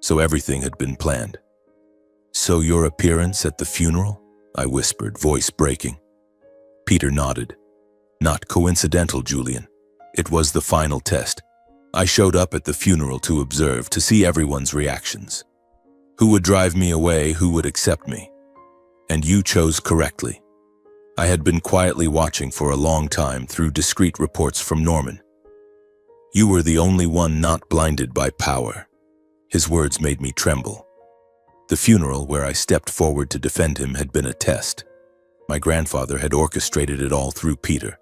So everything had been planned. "So your appearance at the funeral?" I whispered, voice breaking. Peter nodded. "Not coincidental, Julian. It was the final test. I showed up at the funeral to observe, to see everyone's reactions. Who would drive me away, who would accept me? And you chose correctly. I had been quietly watching for a long time through discreet reports from Norman. You were the only one not blinded by power." His words made me tremble. The funeral where I stepped forward to defend him had been a test. My grandfather had orchestrated it all through Peter.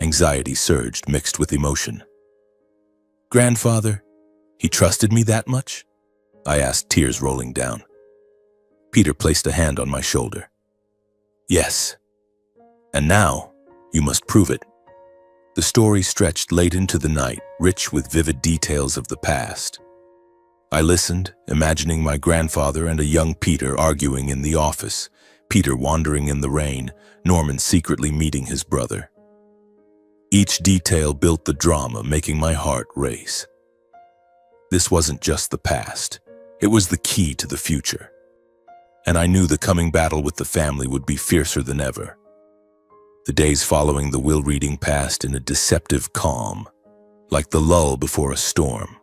Anxiety surged, mixed with emotion. "Grandfather, he trusted me that much?" I asked, tears rolling down. Peter placed a hand on my shoulder. "Yes. And now, you must prove it." The story stretched late into the night, rich with vivid details of the past. I listened, imagining my grandfather and a young Peter arguing in the office, Peter wandering in the rain, Norman secretly meeting his brother. Each detail built the drama, making my heart race. This wasn't just the past. It was the key to the future. And I knew the coming battle with the family would be fiercer than ever. The days following the will reading passed in a deceptive calm, like the lull before a storm.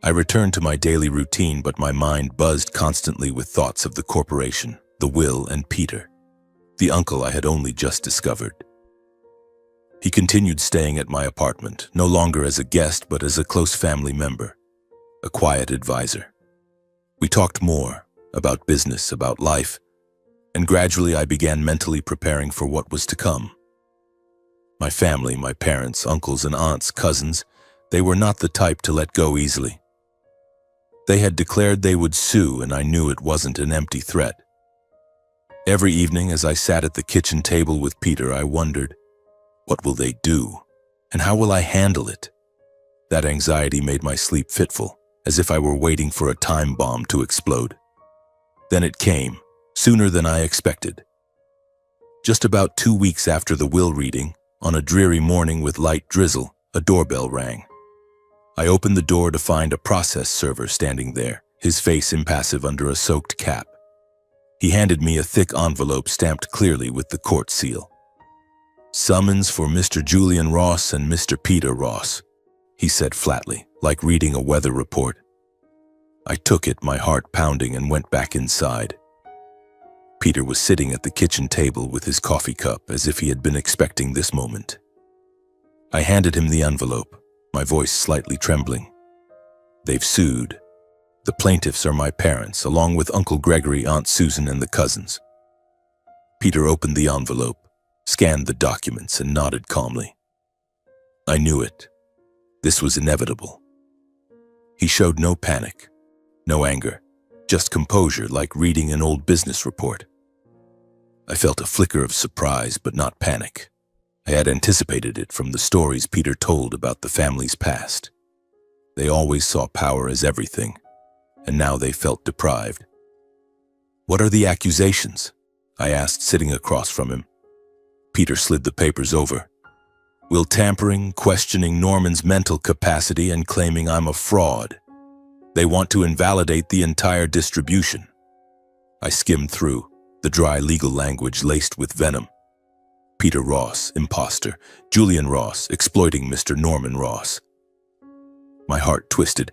I returned to my daily routine, but my mind buzzed constantly with thoughts of the corporation, the will, and Peter, the uncle I had only just discovered. He continued staying at my apartment, no longer as a guest but as a close family member, a quiet advisor. We talked more about business, about life, and gradually I began mentally preparing for what was to come. My family, my parents, uncles and aunts, cousins, they were not the type to let go easily. They had declared they would sue, and I knew it wasn't an empty threat. Every evening as I sat at the kitchen table with Peter, I wondered, what will they do, and how will I handle it? That anxiety made my sleep fitful, as if I were waiting for a time bomb to explode. Then it came, sooner than I expected. Just about 2 weeks after the will reading, on a dreary morning with light drizzle, a doorbell rang. I opened the door to find a process server standing there, his face impassive under a soaked cap. He handed me a thick envelope stamped clearly with the court seal. "Summons for Mr. Julian Ross and Mr. Peter Ross," he said flatly, like reading a weather report. I took it, my heart pounding, and went back inside. Peter was sitting at the kitchen table with his coffee cup, as if he had been expecting this moment. I handed him the envelope, my voice slightly trembling. "They've sued. The plaintiffs are my parents, along with Uncle Gregory, Aunt Susan, and the cousins." Peter opened the envelope, scanned the documents, and nodded calmly. I knew it. This was inevitable. He showed no panic, no anger, just composure, like reading an old business report. I felt a flicker of surprise, but not panic. I had anticipated it from the stories Peter told about the family's past. They always saw power as everything, and now they felt deprived. "What are the accusations?" I asked, sitting across from him. Peter slid the papers over. "Will tampering, questioning Norman's mental capacity, and claiming I'm a fraud. They want to invalidate the entire distribution." I skimmed through, the dry legal language laced with venom. Peter Ross, imposter. Julian Ross, exploiting Mr. Norman Ross. My heart twisted.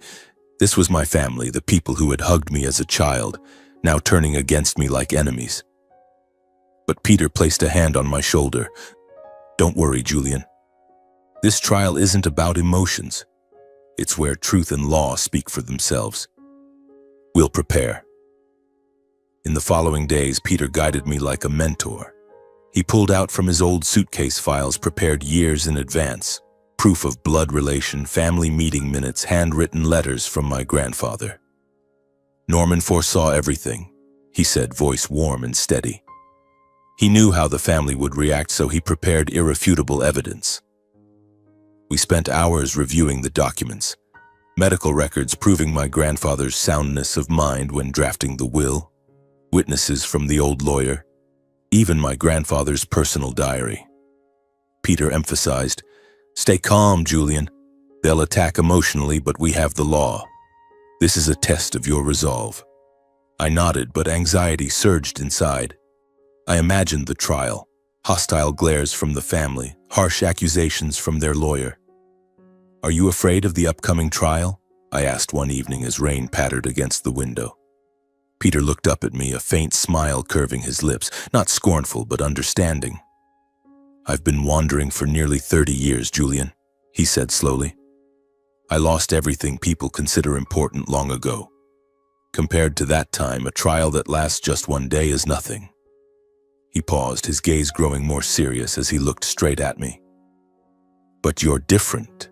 This was my family, the people who had hugged me as a child, now turning against me like enemies. But Peter placed a hand on my shoulder. "Don't worry, Julian. This trial isn't about emotions. It's where truth and law speak for themselves. We'll prepare." In the following days, Peter guided me like a mentor. He pulled out from his old suitcase files prepared years in advance, proof of blood relation, family meeting minutes, handwritten letters from my grandfather. "Norman foresaw everything," he said, voice warm and steady. He knew how the family would react, so he prepared irrefutable evidence. We spent hours reviewing the documents, medical records proving my grandfather's soundness of mind when drafting the will, witnesses from the old lawyer, even my grandfather's personal diary. Peter emphasized, "Stay calm, Julian. They'll attack emotionally, but we have the law. This is a test of your resolve." I nodded, but anxiety surged inside. I imagined the trial, hostile glares from the family, harsh accusations from their lawyer. "Are you afraid of the upcoming trial?" I asked one evening as rain pattered against the window. Peter looked up at me, a faint smile curving his lips, not scornful but understanding. "I've been wandering for nearly 30 years, Julian," he said slowly. "I lost everything people consider important long ago. Compared to that time, a trial that lasts just one day is nothing." He paused, his gaze growing more serious as he looked straight at me. "But you're different.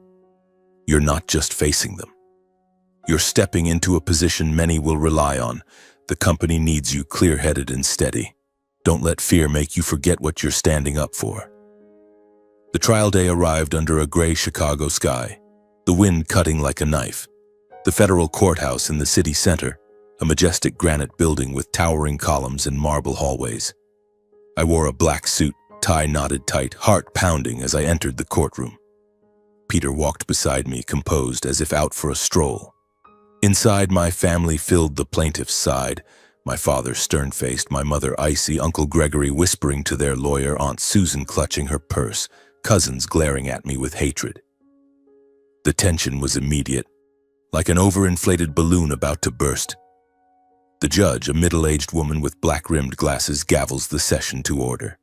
You're not just facing them. You're stepping into a position many will rely on. The company needs you clear-headed and steady. Don't let fear make you forget what you're standing up for." The trial day arrived under a gray Chicago sky, the wind cutting like a knife. The federal courthouse in the city center, a majestic granite building with towering columns and marble hallways. I wore a black suit, tie knotted tight, heart pounding as I entered the courtroom. Peter walked beside me, composed as if out for a stroll. Inside, my family filled the plaintiff's side, my father stern-faced, my mother icy, Uncle Gregory whispering to their lawyer, Aunt Susan clutching her purse, cousins glaring at me with hatred. The tension was immediate, like an overinflated balloon about to burst. The judge, a middle-aged woman with black-rimmed glasses, gavels the session to order.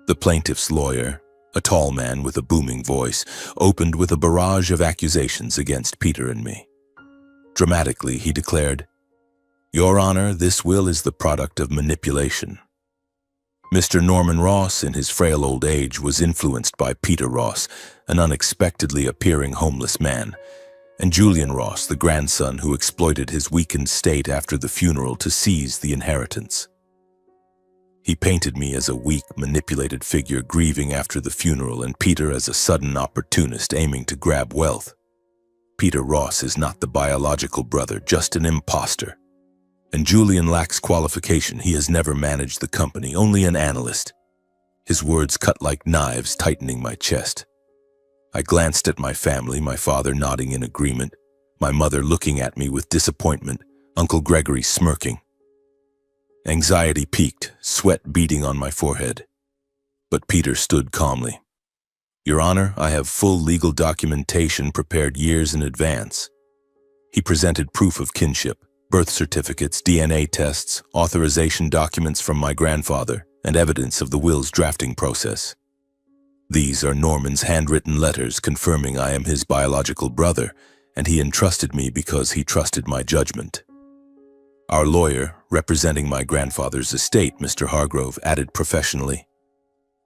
The plaintiff's lawyer, a tall man with a booming voice, opened with a barrage of accusations against Peter and me. Dramatically, he declared, "Your Honor, this will is the product of manipulation. Mr. Norman Ross, in his frail old age, was influenced by Peter Ross, an unexpectedly appearing homeless man, and Julian Ross, the grandson who exploited his weakened state after the funeral to seize the inheritance." He painted me as a weak, manipulated figure grieving after the funeral, and Peter as a sudden opportunist aiming to grab wealth. Peter Ross is not the biological brother, just an imposter. And Julian lacks qualification. He has never managed the company, only an analyst. His words cut like knives, tightening my chest. I glanced at my family, my father nodding in agreement, my mother looking at me with disappointment, Uncle Gregory smirking. Anxiety peaked, sweat beading on my forehead. But Peter stood calmly. "Your Honor, I have full legal documentation prepared years in advance." He presented proof of kinship, birth certificates, DNA tests, authorization documents from my grandfather, and evidence of the will's drafting process. "These are Norman's handwritten letters confirming I am his biological brother, and he entrusted me because he trusted my judgment." Our lawyer, representing my grandfather's estate, Mr. Hargrove, added professionally,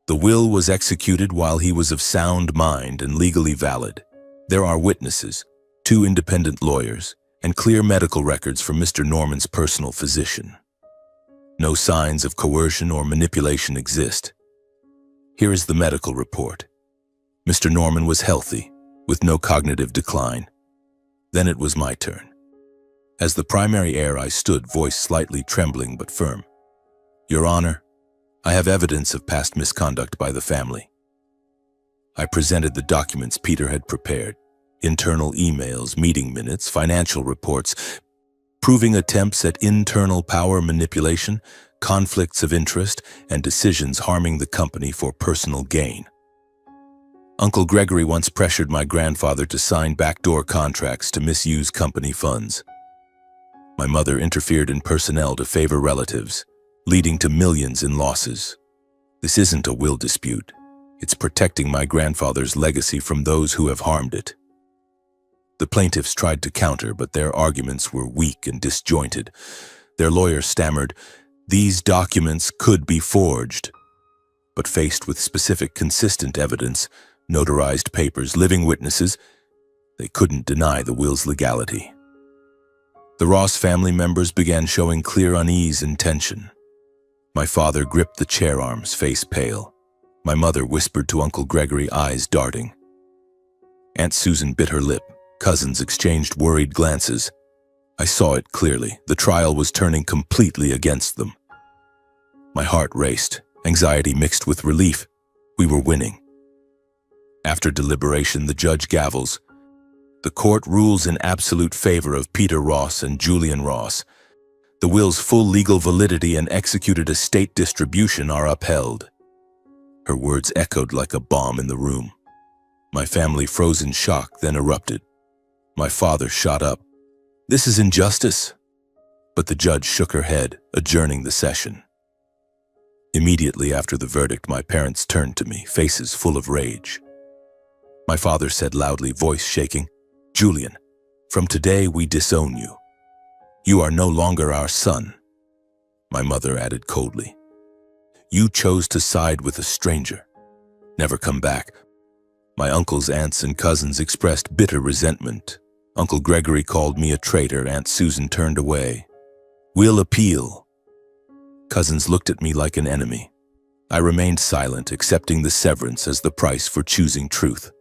"The will was executed while he was of sound mind and legally valid. There are witnesses, 2 independent lawyers, and clear medical records from Mr. Norman's personal physician. No signs of coercion or manipulation exist. Here is the medical report. Mr. Norman was healthy, with no cognitive decline. Then it was my turn. As the primary heir, I stood, voice slightly trembling but firm. "Your Honor, I have evidence of past misconduct by the family." I presented the documents Peter had prepared, internal emails, meeting minutes, financial reports, proving attempts at internal power manipulation, conflicts of interest, and decisions harming the company for personal gain. Uncle Gregory once pressured my grandfather to sign backdoor contracts to misuse company funds. My mother interfered in personnel to favor relatives, leading to millions in losses. This isn't a will dispute. It's protecting my grandfather's legacy from those who have harmed it. The plaintiffs tried to counter, but their arguments were weak and disjointed. Their lawyer stammered, "These documents could be forged." But faced with specific, consistent evidence, notarized papers, living witnesses, they couldn't deny the will's legality. The Ross family members began showing clear unease and tension. My father gripped the chair arms, face pale. My mother whispered to Uncle Gregory, eyes darting. Aunt Susan bit her lip. Cousins exchanged worried glances. I saw it clearly. The trial was turning completely against them. My heart raced, anxiety mixed with relief. We were winning. After deliberation, the judge gavels. The court rules in absolute favor of Peter Ross and Julian Ross. The will's full legal validity and executed estate distribution are upheld. Her words echoed like a bomb in the room. My family froze in shock, then erupted. My father shot up. "This is injustice." But the judge shook her head, adjourning the session. Immediately after the verdict, my parents turned to me, faces full of rage. My father said loudly, voice shaking, "Julian, from today we disown you. You are no longer our son." My mother added coldly, "You chose to side with a stranger. Never come back." My uncles, aunts, and cousins expressed bitter resentment. Uncle Gregory called me a traitor. Aunt Susan turned away. "We'll appeal." Cousins looked at me like an enemy. I remained silent, accepting the severance as the price for choosing truth.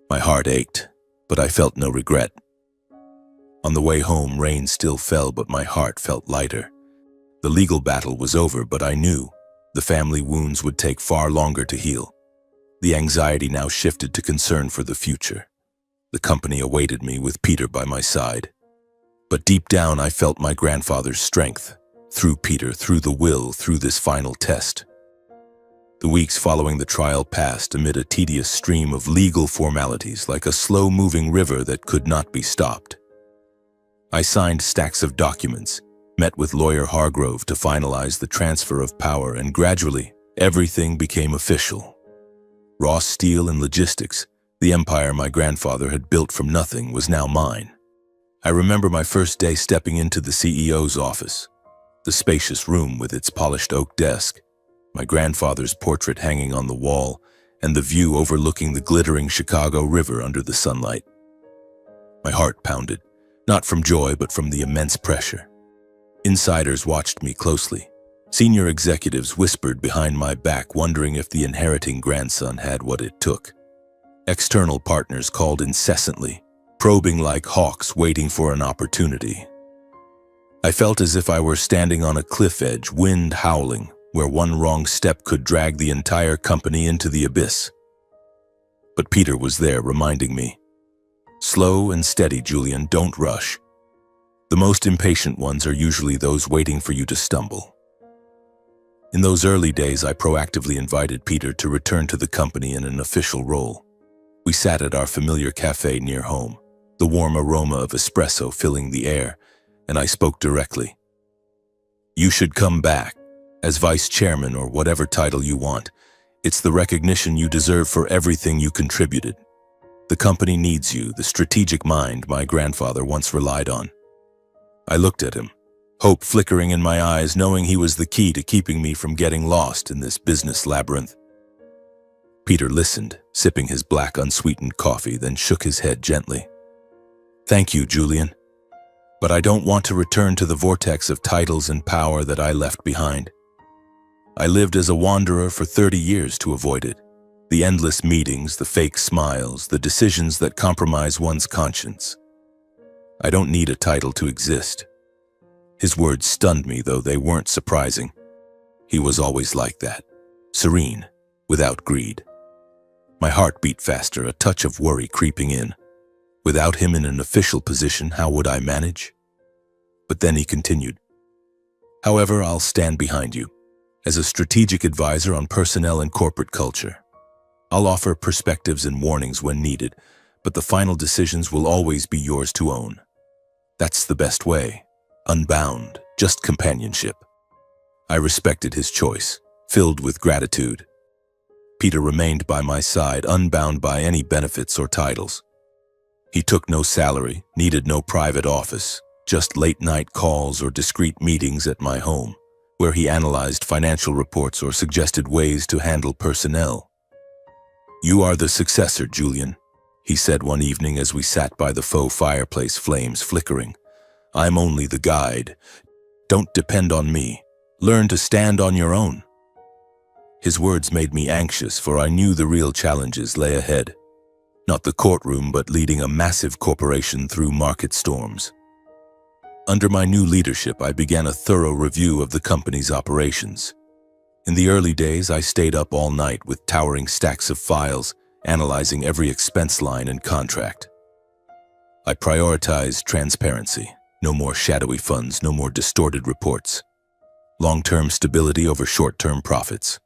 My heart ached, but I felt no regret. On the way home, rain still fell, but my heart felt lighter. The legal battle was over, but I knew the family wounds would take far longer to heal. The anxiety now shifted to concern for the future. The company awaited me with Peter by my side. But deep down, I felt my grandfather's strength. Through Peter, through the will, through this final test. The weeks following the trial passed amid a tedious stream of legal formalities, like a slow-moving river that could not be stopped. I signed stacks of documents, met with lawyer Hargrove to finalize the transfer of power, and gradually, everything became official. Ross Steel and Logistics, the empire my grandfather had built from nothing, was now mine. I remember my first day stepping into the CEO's office. The spacious room with its polished oak desk, my grandfather's portrait hanging on the wall, and the view overlooking the glittering Chicago River under the sunlight. My heart pounded, not from joy but from the immense pressure. Insiders watched me closely. Senior executives whispered behind my back, wondering if the inheriting grandson had what it took. External partners called incessantly, probing like hawks waiting for an opportunity. I felt as if I were standing on a cliff edge, wind howling, where one wrong step could drag the entire company into the abyss. But Peter was there, reminding me, "Slow and steady, Julian, don't rush. The most impatient ones are usually those waiting for you to stumble." In those early days, I proactively invited Peter to return to the company in an official role. We sat at our familiar cafe near home, the warm aroma of espresso filling the air, and I spoke directly. "You should come back, as vice chairman or whatever title you want. It's the recognition you deserve for everything you contributed. The company needs you, the strategic mind my grandfather once relied on." I looked at him, hope flickering in my eyes, knowing he was the key to keeping me from getting lost in this business labyrinth. Peter listened, sipping his black unsweetened coffee, then shook his head gently. "Thank you, Julian. But I don't want to return to the vortex of titles and power that I left behind. I lived as a wanderer for 30 years to avoid it. The endless meetings, the fake smiles, the decisions that compromise one's conscience. I don't need a title to exist." His words stunned me, though they weren't surprising. He was always like that, serene, without greed. My heart beat faster, a touch of worry creeping in. Without him in an official position, how would I manage? But then he continued, "However, I'll stand behind you, as a strategic advisor on personnel and corporate culture. I'll offer perspectives and warnings when needed, but the final decisions will always be yours to own. That's the best way, unbound, just companionship." I respected his choice, filled with gratitude. Peter remained by my side, unbound by any benefits or titles. He took no salary, needed no private office, just late-night calls or discreet meetings at my home, where he analyzed financial reports or suggested ways to handle personnel. "You are the successor, Julian," he said one evening as we sat by the faux fireplace, flames flickering. "I'm only the guide. Don't depend on me. Learn to stand on your own." His words made me anxious, for I knew the real challenges lay ahead. Not the courtroom, but leading a massive corporation through market storms. Under my new leadership, I began a thorough review of the company's operations. In the early days, I stayed up all night with towering stacks of files, analyzing every expense line and contract. I prioritized transparency. No more shadowy funds, no more distorted reports. Long-term stability over short-term profits.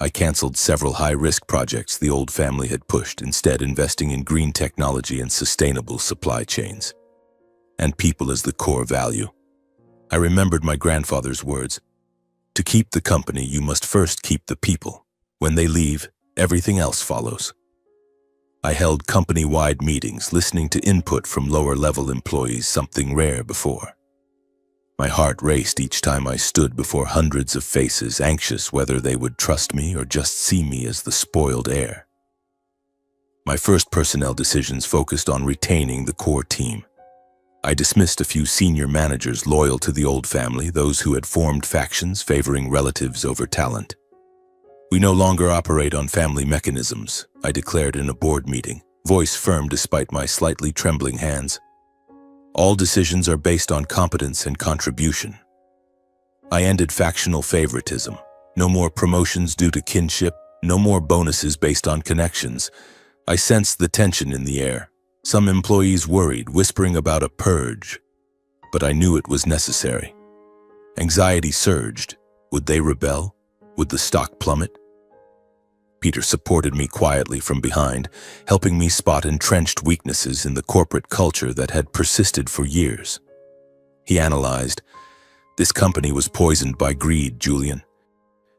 I canceled several high-risk projects the old family had pushed, instead investing in green technology and sustainable supply chains. And people as the core value. I remembered my grandfather's words. To keep the company, you must first keep the people. When they leave, everything else follows. I held company-wide meetings, listening to input from lower-level employees, something rare before. My heart raced each time I stood before hundreds of faces, anxious whether they would trust me or just see me as the spoiled heir. My first personnel decisions focused on retaining the core team. I dismissed a few senior managers loyal to the old family, those who had formed factions favoring relatives over talent. We no longer operate on family mechanisms, I declared in a board meeting, voice firm despite my slightly trembling hands. All decisions are based on competence and contribution. I ended factional favoritism. No more promotions due to kinship, no more bonuses based on connections. I sensed the tension in the air. Some employees worried, whispering about a purge. But I knew it was necessary. Anxiety surged. Would they rebel? Would the stock plummet? Peter supported me quietly from behind, helping me spot entrenched weaknesses in the corporate culture that had persisted for years. He analyzed, "This company was poisoned by greed, Julian.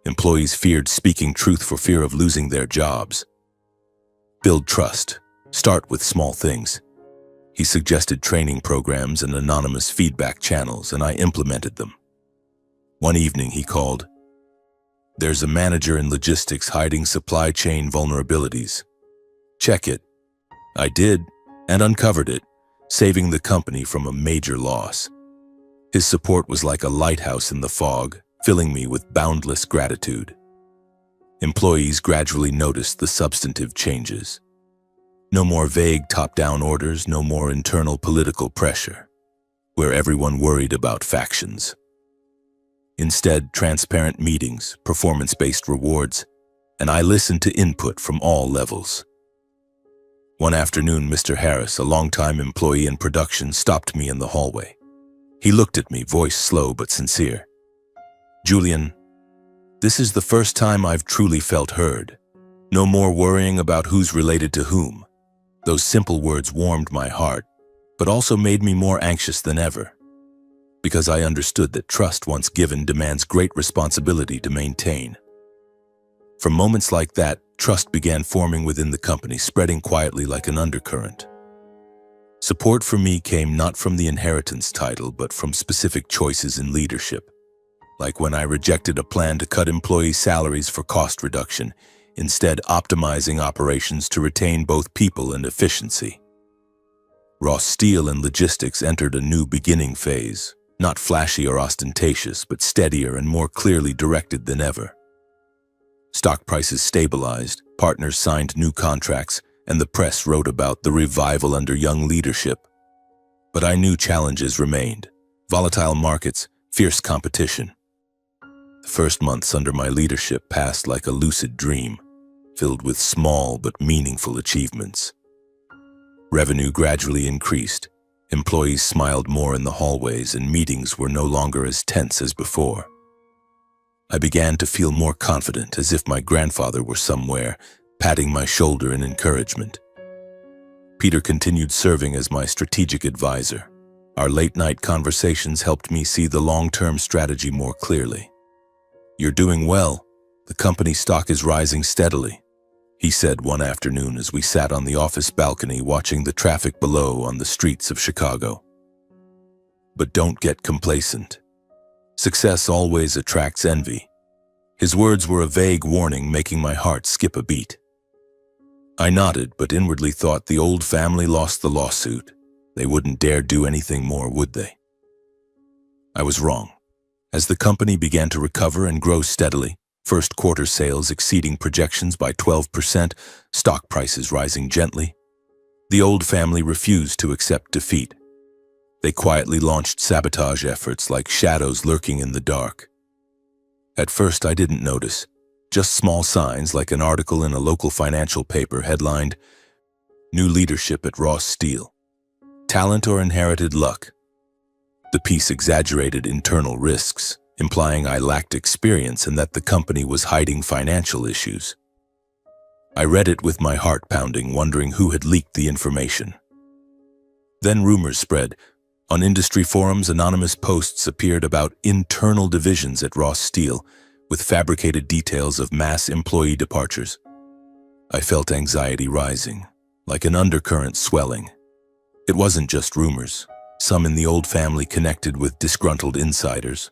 Employees feared speaking truth for fear of losing their jobs. Build trust. Start with small things." He suggested training programs and anonymous feedback channels, and I implemented them. One evening he called, "There's a manager in logistics hiding supply chain vulnerabilities. Check it." I did, and uncovered it, saving the company from a major loss. His support was like a lighthouse in the fog, filling me with boundless gratitude. Employees gradually noticed the substantive changes. No more vague top-down orders, no more internal political pressure, where everyone worried about factions. Instead, transparent meetings, performance-based rewards, and I listened to input from all levels. One afternoon, Mr. Harris, a longtime employee in production, stopped me in the hallway. He looked at me, voice slow but sincere. "Julian, this is the first time I've truly felt heard. No more worrying about who's related to whom." Those simple words warmed my heart, but also made me more anxious than ever, because I understood that trust once given demands great responsibility to maintain. From moments like that, trust began forming within the company, spreading quietly like an undercurrent. Support for me came not from the inheritance title, but from specific choices in leadership, like when I rejected a plan to cut employee salaries for cost reduction, instead optimizing operations to retain both people and efficiency. Raw steel and logistics entered a new beginning phase, not flashy or ostentatious, but steadier and more clearly directed than ever. Stock prices stabilized, partners signed new contracts, and the press wrote about the revival under young leadership. But I knew challenges remained: volatile markets, fierce competition. The first months under my leadership passed like a lucid dream, filled with small but meaningful achievements. Revenue gradually increased, employees smiled more in the hallways, and meetings were no longer as tense as before. I began to feel more confident, as if my grandfather were somewhere, patting my shoulder in encouragement. Peter continued serving as my strategic advisor. Our late-night conversations helped me see the long-term strategy more clearly. "You're doing well. The company stock is rising steadily," he said one afternoon as we sat on the office balcony watching the traffic below on the streets of Chicago. "But don't get complacent. Success always attracts envy." His words were a vague warning, making my heart skip a beat. I nodded, but inwardly thought the old family lost the lawsuit. They wouldn't dare do anything more, would they? I was wrong. As the company began to recover and grow steadily, first quarter sales exceeding projections by 12%, stock prices rising gently, the old family refused to accept defeat. They quietly launched sabotage efforts like shadows lurking in the dark. At first, I didn't notice. Just small signs like an article in a local financial paper headlined, "New Leadership at Ross Steel. Talent or Inherited Luck." The piece exaggerated internal risks, implying I lacked experience and that the company was hiding financial issues. I read it with my heart pounding, wondering who had leaked the information. Then rumors spread. On industry forums, anonymous posts appeared about internal divisions at Ross Steel, with fabricated details of mass employee departures. I felt anxiety rising, like an undercurrent swelling. It wasn't just rumors. Some in the old family connected with disgruntled insiders.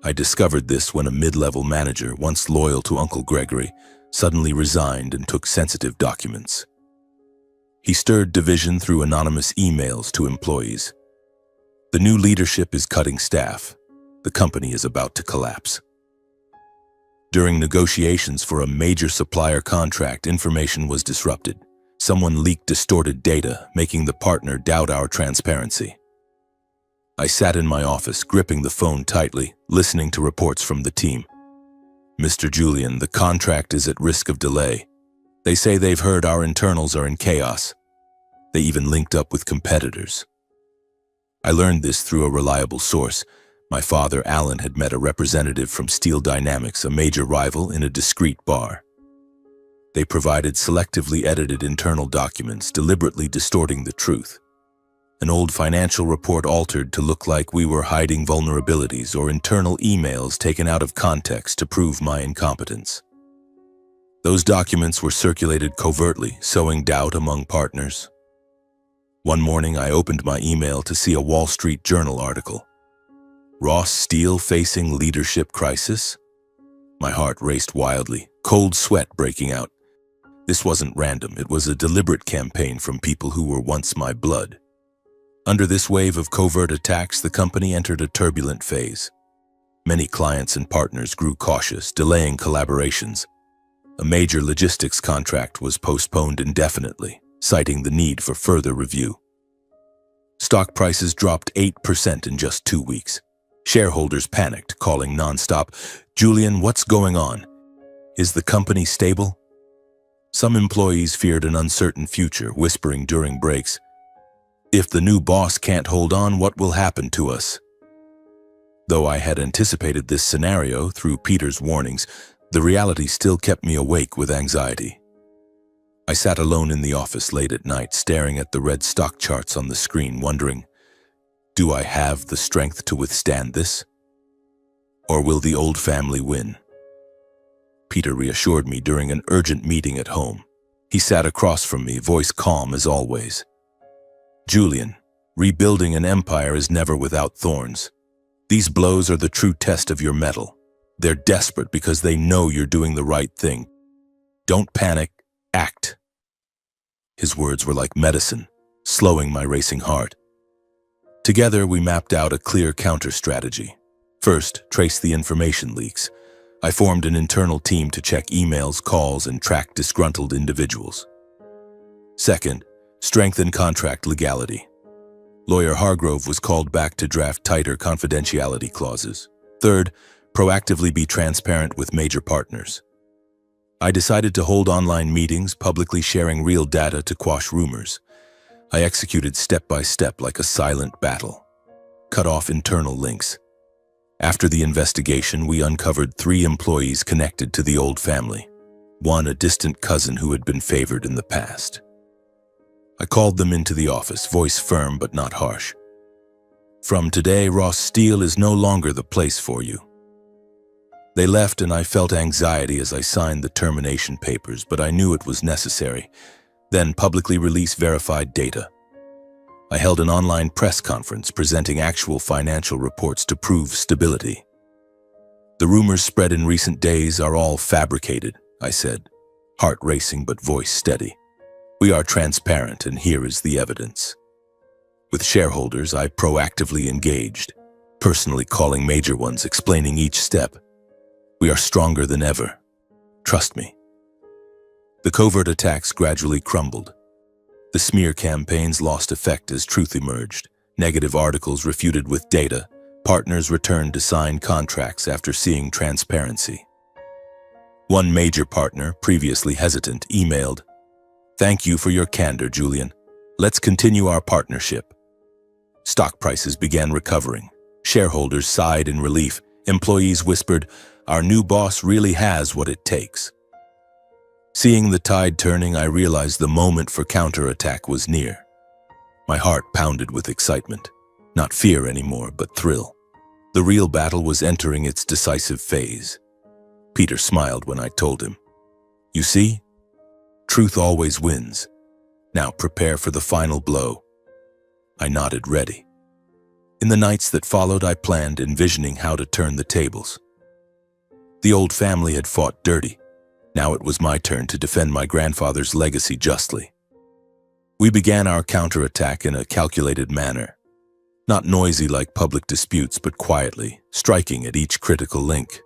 I discovered this when a mid-level manager, once loyal to Uncle Gregory, suddenly resigned and took sensitive documents. He stirred division through anonymous emails to employees. The new leadership is cutting staff. The company is about to collapse. During negotiations for a major supplier contract, information was disrupted. Someone leaked distorted data, making the partner doubt our transparency. I sat in my office, gripping the phone tightly, listening to reports from the team. "Mr. Julian, the contract is at risk of delay. They say they've heard our internals are in chaos. They even linked up with competitors." I learned this through a reliable source. My father, Alan, had met a representative from Steel Dynamics, a major rival, in a discreet bar. They provided selectively edited internal documents, deliberately distorting the truth. An old financial report altered to look like we were hiding vulnerabilities, or internal emails taken out of context to prove my incompetence. Those documents were circulated covertly, sowing doubt among partners. One morning, I opened my email to see a Wall Street Journal article. "Ross Steel facing leadership crisis?" My heart raced wildly, cold sweat breaking out. This wasn't random. It was a deliberate campaign from people who were once my blood. Under this wave of covert attacks, the company entered a turbulent phase. Many clients and partners grew cautious, delaying collaborations. A major logistics contract was postponed indefinitely, citing the need for further review. Stock prices dropped 8% in just 2 weeks. Shareholders panicked, calling nonstop, "Julian, what's going on? Is the company stable?" Some employees feared an uncertain future, whispering during breaks, "If the new boss can't hold on, what will happen to us?" Though I had anticipated this scenario through Peter's warnings, the reality still kept me awake with anxiety. I sat alone in the office late at night, staring at the red stock charts on the screen, wondering, do I have the strength to withstand this? Or will the old family win? Peter reassured me during an urgent meeting at home. He sat across from me, voice calm as always. "Julian, rebuilding an empire is never without thorns. These blows are the true test of your mettle. They're desperate because they know you're doing the right thing. Don't panic, act." His words were like medicine, slowing my racing heart. Together, we mapped out a clear counter-strategy. First, trace the information leaks. I formed an internal team to check emails, calls, and track disgruntled individuals. Second, strengthen contract legality. Lawyer Hargrove was called back to draft tighter confidentiality clauses. Third, proactively be transparent with major partners. I decided to hold online meetings, publicly sharing real data to quash rumors. I executed step by step like a silent battle. Cut off internal links. After the investigation, we uncovered 3 employees connected to the old family. One, a distant cousin who had been favored in the past. I called them into the office, voice firm but not harsh. "From today, Ross Steel is no longer the place for you." They left and I felt anxiety as I signed the termination papers, but I knew it was necessary. Then publicly release verified data. I held an online press conference presenting actual financial reports to prove stability. "The rumors spread in recent days are all fabricated," I said, heart racing but voice steady. "We are transparent and here is the evidence." With shareholders, I proactively engaged, personally calling major ones, explaining each step. "We are stronger than ever. Trust me." The covert attacks gradually crumbled. The smear campaigns lost effect as truth emerged. Negative articles refuted with data. Partners returned to sign contracts after seeing transparency. One major partner, previously hesitant, emailed, "Thank you for your candor, Julian. Let's continue our partnership." Stock prices began recovering. Shareholders sighed in relief. Employees whispered, "Our new boss really has what it takes." Seeing the tide turning, I realized the moment for counterattack was near. My heart pounded with excitement. Not fear anymore, but thrill. The real battle was entering its decisive phase. Peter smiled when I told him, "You see? Truth always wins. Now prepare for the final blow." I nodded, ready. In the nights that followed, I planned, envisioning how to turn the tables. The old family had fought dirty. Now it was my turn to defend my grandfather's legacy justly. We began our counterattack in a calculated manner. Not noisy like public disputes, but quietly, striking at each critical link.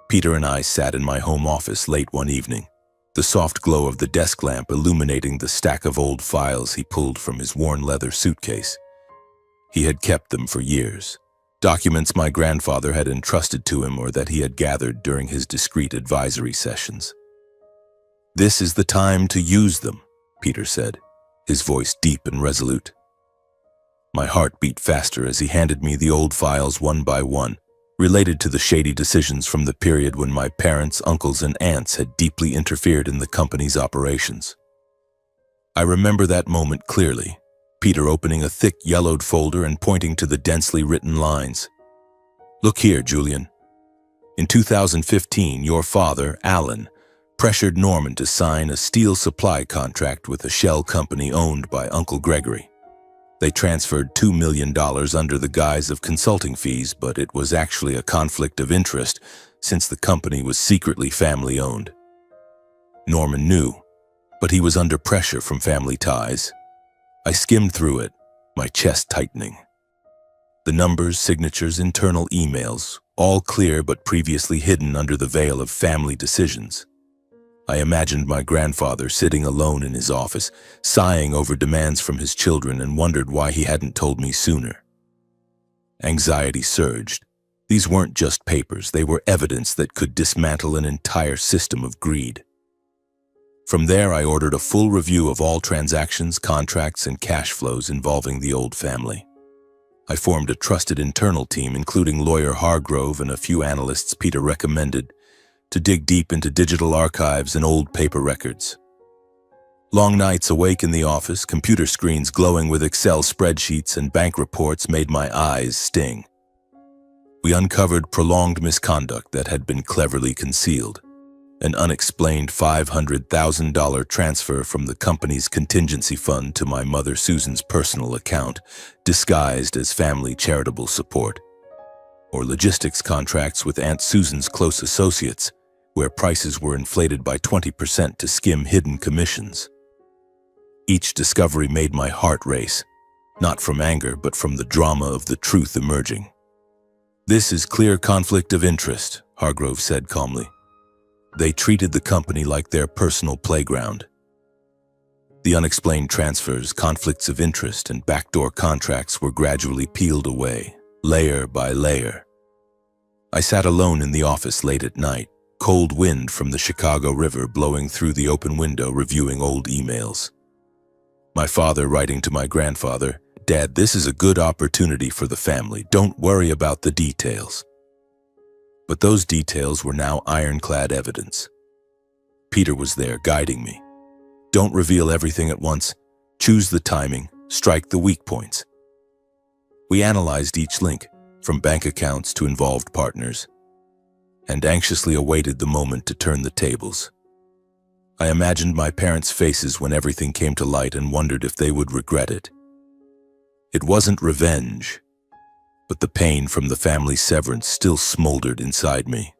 Peter and I sat in my home office late one evening, the soft glow of the desk lamp illuminating the stack of old files he pulled from his worn leather suitcase. He had kept them for years, documents my grandfather had entrusted to him or that he had gathered during his discreet advisory sessions. "This is the time to use them," Peter said, his voice deep and resolute. My heart beat faster as he handed me the old files one by one, related to the shady decisions from the period when my parents, uncles, and aunts had deeply interfered in the company's operations. I remember that moment clearly, Peter opening a thick yellowed folder and pointing to the densely written lines. "Look here, Julian. In 2015, your father, Alan, pressured Norman to sign a steel supply contract with a shell company owned by Uncle Gregory. They transferred $2 million under the guise of consulting fees, but it was actually a conflict of interest since the company was secretly family-owned. Norman knew, but he was under pressure from family ties. I skimmed through it, my chest tightening. The numbers, signatures, internal emails, all clear but previously hidden under the veil of family decisions. I imagined my grandfather sitting alone in his office, sighing over demands from his children, and wondered why he hadn't told me sooner. Anxiety surged. These weren't just papers, they were evidence that could dismantle an entire system of greed. From there, I ordered a full review of all transactions, contracts, and cash flows involving the old family. I formed a trusted internal team, including lawyer Hargrove and a few analysts Peter recommended, to dig deep into digital archives and old paper records. Long nights awake in the office, computer screens glowing with Excel spreadsheets and bank reports made my eyes sting. We uncovered prolonged misconduct that had been cleverly concealed. An unexplained $500,000 transfer from the company's contingency fund to my mother Susan's personal account, disguised as family charitable support. Or logistics contracts with Aunt Susan's close associates, where prices were inflated by 20% to skim hidden commissions. Each discovery made my heart race, not from anger, but from the drama of the truth emerging. "This is clear conflict of interest," Hargrove said calmly. They treated the company like their personal playground. The unexplained transfers, conflicts of interest, and backdoor contracts were gradually peeled away, layer by layer. I sat alone in the office late at night, cold wind from the Chicago River blowing through the open window, reviewing old emails. My father writing to my grandfather, "Dad, this is a good opportunity for the family. Don't worry about the details." But those details were now ironclad evidence. Peter was there, guiding me. "Don't reveal everything at once. Choose the timing, strike the weak points." We analyzed each link, from bank accounts to involved partners, and anxiously awaited the moment to turn the tables. I imagined my parents' faces when everything came to light and wondered if they would regret it. It wasn't revenge, but the pain from the family severance still smoldered inside me.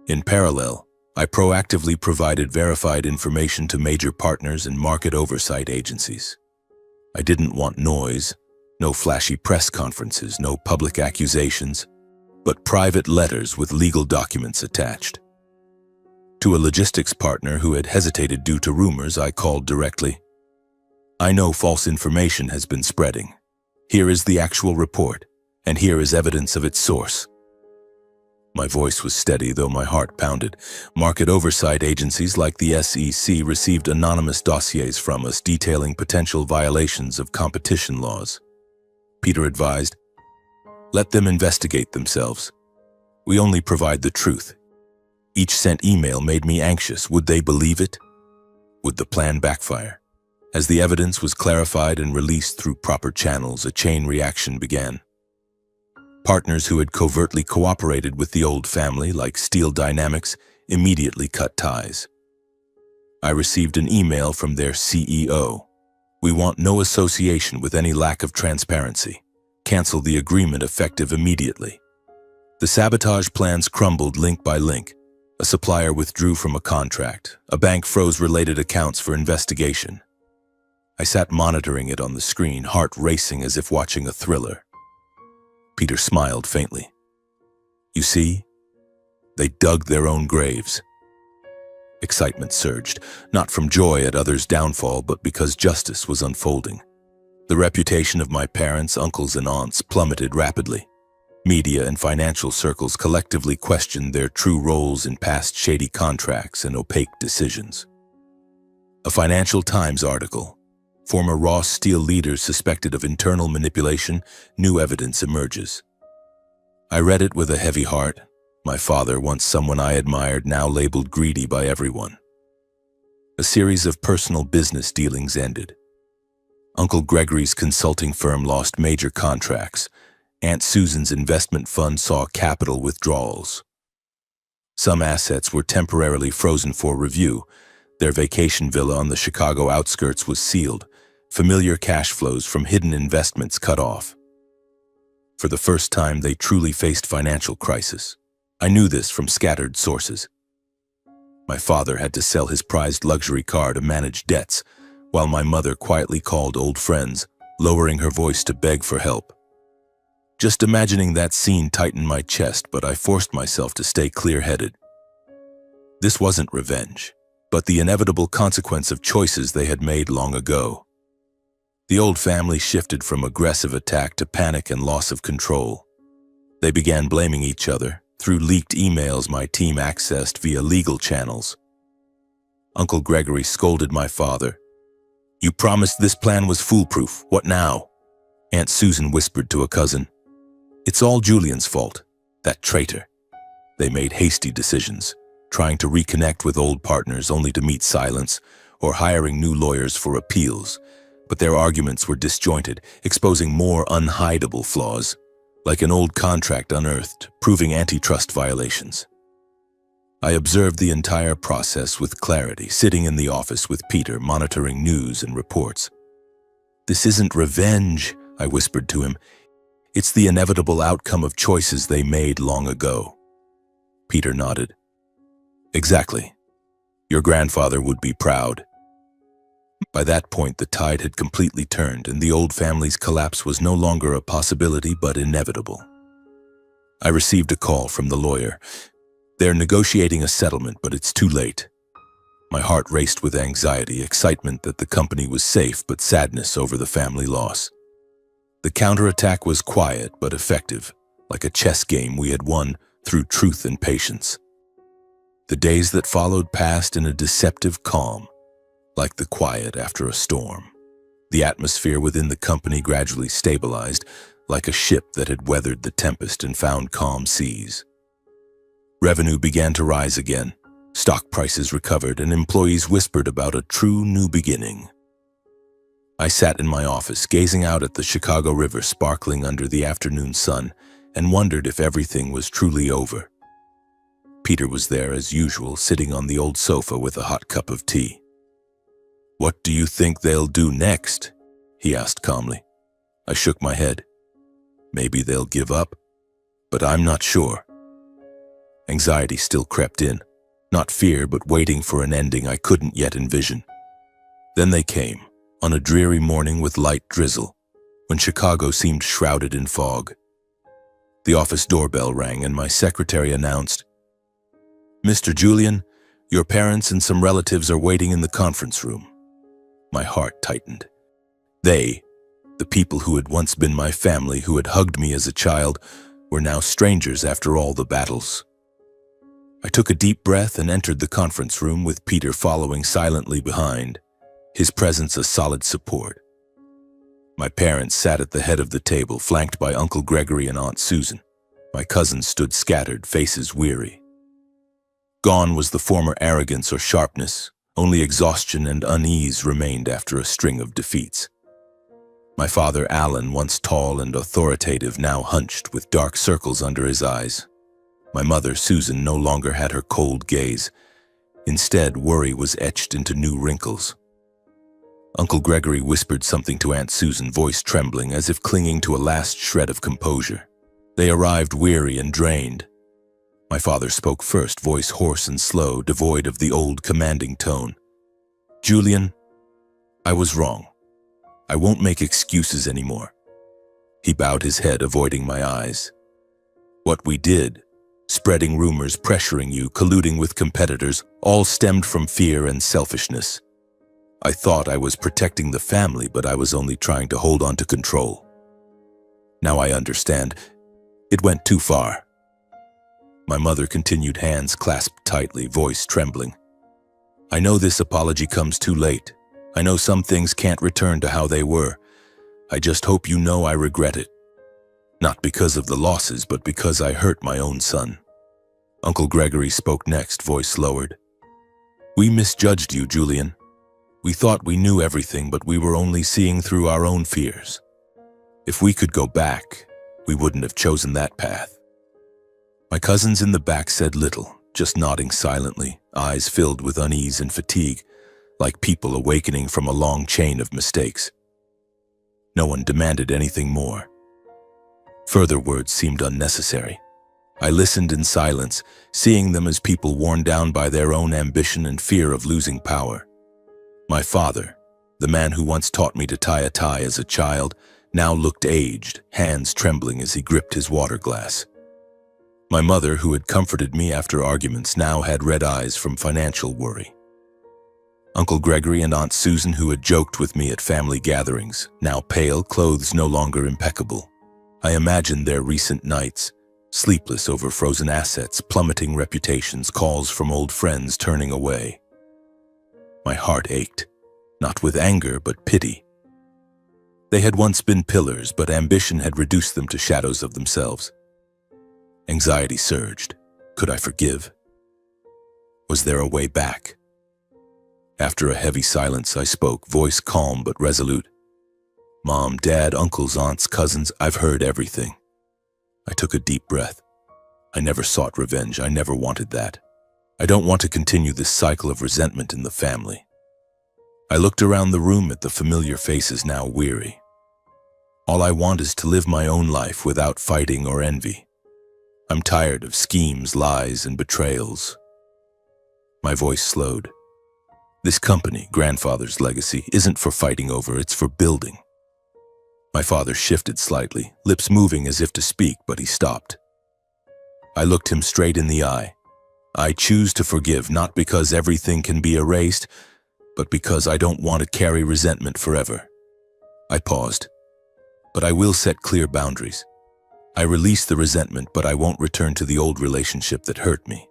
In parallel, I proactively provided verified information to major partners and market oversight agencies. I didn't want noise, no flashy press conferences, no public accusations, but private letters with legal documents attached. To a logistics partner who had hesitated due to rumors, I called directly. "I know false information has been spreading. Here is the actual report, and here is evidence of its source. My voice was steady, though my heart pounded. Market oversight agencies like the SEC received anonymous dossiers from us detailing potential violations of competition laws. Peter advised, "Let them investigate themselves. We only provide the truth." Each sent email made me anxious. Would they believe it? Would the plan backfire? As the evidence was clarified and released through proper channels, a chain reaction began. Partners who had covertly cooperated with the old family, like Steel Dynamics, immediately cut ties. I received an email from their CEO. "We want no association with any lack of transparency. Cancel the agreement effective immediately." The sabotage plans crumbled link by link. A supplier withdrew from a contract. A bank froze related accounts for investigation. I sat monitoring it on the screen, heart racing as if watching a thriller. Peter smiled faintly. "You see? They dug their own graves." Excitement surged, not from joy at others' downfall, but because justice was unfolding. The reputation of my parents, uncles, and aunts plummeted rapidly. Media and financial circles collectively questioned their true roles in past shady contracts and opaque decisions. A Financial Times article. Former Ross Steel leaders suspected of internal manipulation, new evidence emerges. I read it with a heavy heart. My father, once someone I admired, now labeled greedy by everyone. A series of personal business dealings ended. Uncle Gregory's consulting firm lost major contracts. Aunt Susan's investment fund saw capital withdrawals. Some assets were temporarily frozen for review. Their vacation villa on the Chicago outskirts was sealed. Familiar cash flows from hidden investments cut off. For the first time, they truly faced financial crisis. I knew this from scattered sources. My father had to sell his prized luxury car to manage debts, while my mother quietly called old friends, lowering her voice to beg for help. Just imagining that scene tightened my chest, but I forced myself to stay clear-headed. This wasn't revenge, but the inevitable consequence of choices they had made long ago. The old family shifted from aggressive attack to panic and loss of control. They began blaming each other through leaked emails my team accessed via legal channels. Uncle Gregory scolded my father. "You promised this plan was foolproof. What now?" Aunt Susan whispered to a cousin. "It's all Julian's fault, that traitor." They made hasty decisions, trying to reconnect with old partners only to meet silence, or hiring new lawyers for appeals. But their arguments were disjointed, exposing more unhideable flaws, like an old contract unearthed, proving antitrust violations. I observed the entire process with clarity, sitting in the office with Peter, monitoring news and reports. "This isn't revenge," I whispered to him. "It's the inevitable outcome of choices they made long ago." Peter nodded. "Exactly. Your grandfather would be proud." By that point, the tide had completely turned, and the old family's collapse was no longer a possibility but inevitable. I received a call from the lawyer. "They're negotiating a settlement, but it's too late." My heart raced with anxiety, excitement that the company was safe, but sadness over the family loss. The counterattack was quiet but effective, like a chess game we had won through truth and patience. The days that followed passed in a deceptive calm, like the quiet after a storm. The atmosphere within the company gradually stabilized, like a ship that had weathered the tempest and found calm seas. Revenue began to rise again, stock prices recovered, and employees whispered about a true new beginning. I sat in my office, gazing out at the Chicago River sparkling under the afternoon sun, and wondered if everything was truly over. Peter was there as usual, sitting on the old sofa with a hot cup of tea. "What do you think they'll do next?" he asked calmly. I shook my head. "Maybe they'll give up, but I'm not sure." Anxiety still crept in, not fear, but waiting for an ending I couldn't yet envision. Then they came, on a dreary morning with light drizzle, when Chicago seemed shrouded in fog. The office doorbell rang and my secretary announced, "Mr. Julian, your parents and some relatives are waiting in the conference room." My heart tightened. They, The people who had once been my family, who had hugged me as a child, were now strangers after all the battles. I took a deep breath and entered the conference room with Peter following silently behind, his presence a solid support. My parents sat at the head of the table, flanked by Uncle Gregory and Aunt Susan. My cousins stood scattered, faces weary. Gone was the former arrogance or sharpness. Only exhaustion and unease remained after a string of defeats. My father, Alan, once tall and authoritative, now hunched with dark circles under his eyes. My mother, Susan, no longer had her cold gaze. Instead, worry was etched into new wrinkles. Uncle Gregory whispered something to Aunt Susan, voice trembling, as if clinging to a last shred of composure. They arrived weary and drained. My father spoke first, voice hoarse and slow, devoid of the old commanding tone. "Julian, I was wrong. I won't make excuses anymore." He bowed his head, avoiding my eyes. "What we did, spreading rumors, pressuring you, colluding with competitors, all stemmed from fear and selfishness. I thought I was protecting the family, but I was only trying to hold on to control. Now I understand. It went too far." My mother continued, hands clasped tightly, voice trembling. "I know this apology comes too late. I know some things can't return to how they were. I just hope you know I regret it. Not because of the losses, but because I hurt my own son." Uncle Gregory spoke next, voice lowered. "We misjudged you, Julian. We thought we knew everything, but we were only seeing through our own fears. If we could go back, we wouldn't have chosen that path." My cousins in the back said little, just nodding silently, eyes filled with unease and fatigue, like people awakening from a long chain of mistakes. No one demanded anything more. Further words seemed unnecessary. I listened in silence, seeing them as people worn down by their own ambition and fear of losing power. My father, the man who once taught me to tie a tie as a child, now looked aged, hands trembling as he gripped his water glass. My mother, who had comforted me after arguments, now had red eyes from financial worry. Uncle Gregory and Aunt Susan, who had joked with me at family gatherings, now pale, clothes no longer impeccable. I imagined their recent nights, sleepless over frozen assets, plummeting reputations, calls from old friends turning away. My heart ached, not with anger, but pity. They had once been pillars, but ambition had reduced them to shadows of themselves. Anxiety surged. Could I forgive? Was there a way back? After a heavy silence, I spoke, voice calm but resolute. "Mom, Dad, uncles, aunts, cousins, I've heard everything." I took a deep breath. I never sought revenge. I never wanted that. I don't want to continue this cycle of resentment in the family. I looked around the room at the familiar faces, now weary. All I want is to live my own life without fighting or envy. I'm tired of schemes, lies, and betrayals. My voice slowed. This company, grandfather's legacy, isn't for fighting over, it's for building. My father shifted slightly, lips moving as if to speak, but he stopped. I looked him straight in the eye. I choose to forgive, not because everything can be erased, but because I don't want to carry resentment forever. I paused. But I will set clear boundaries. I release the resentment, but I won't return to the old relationship that hurt me.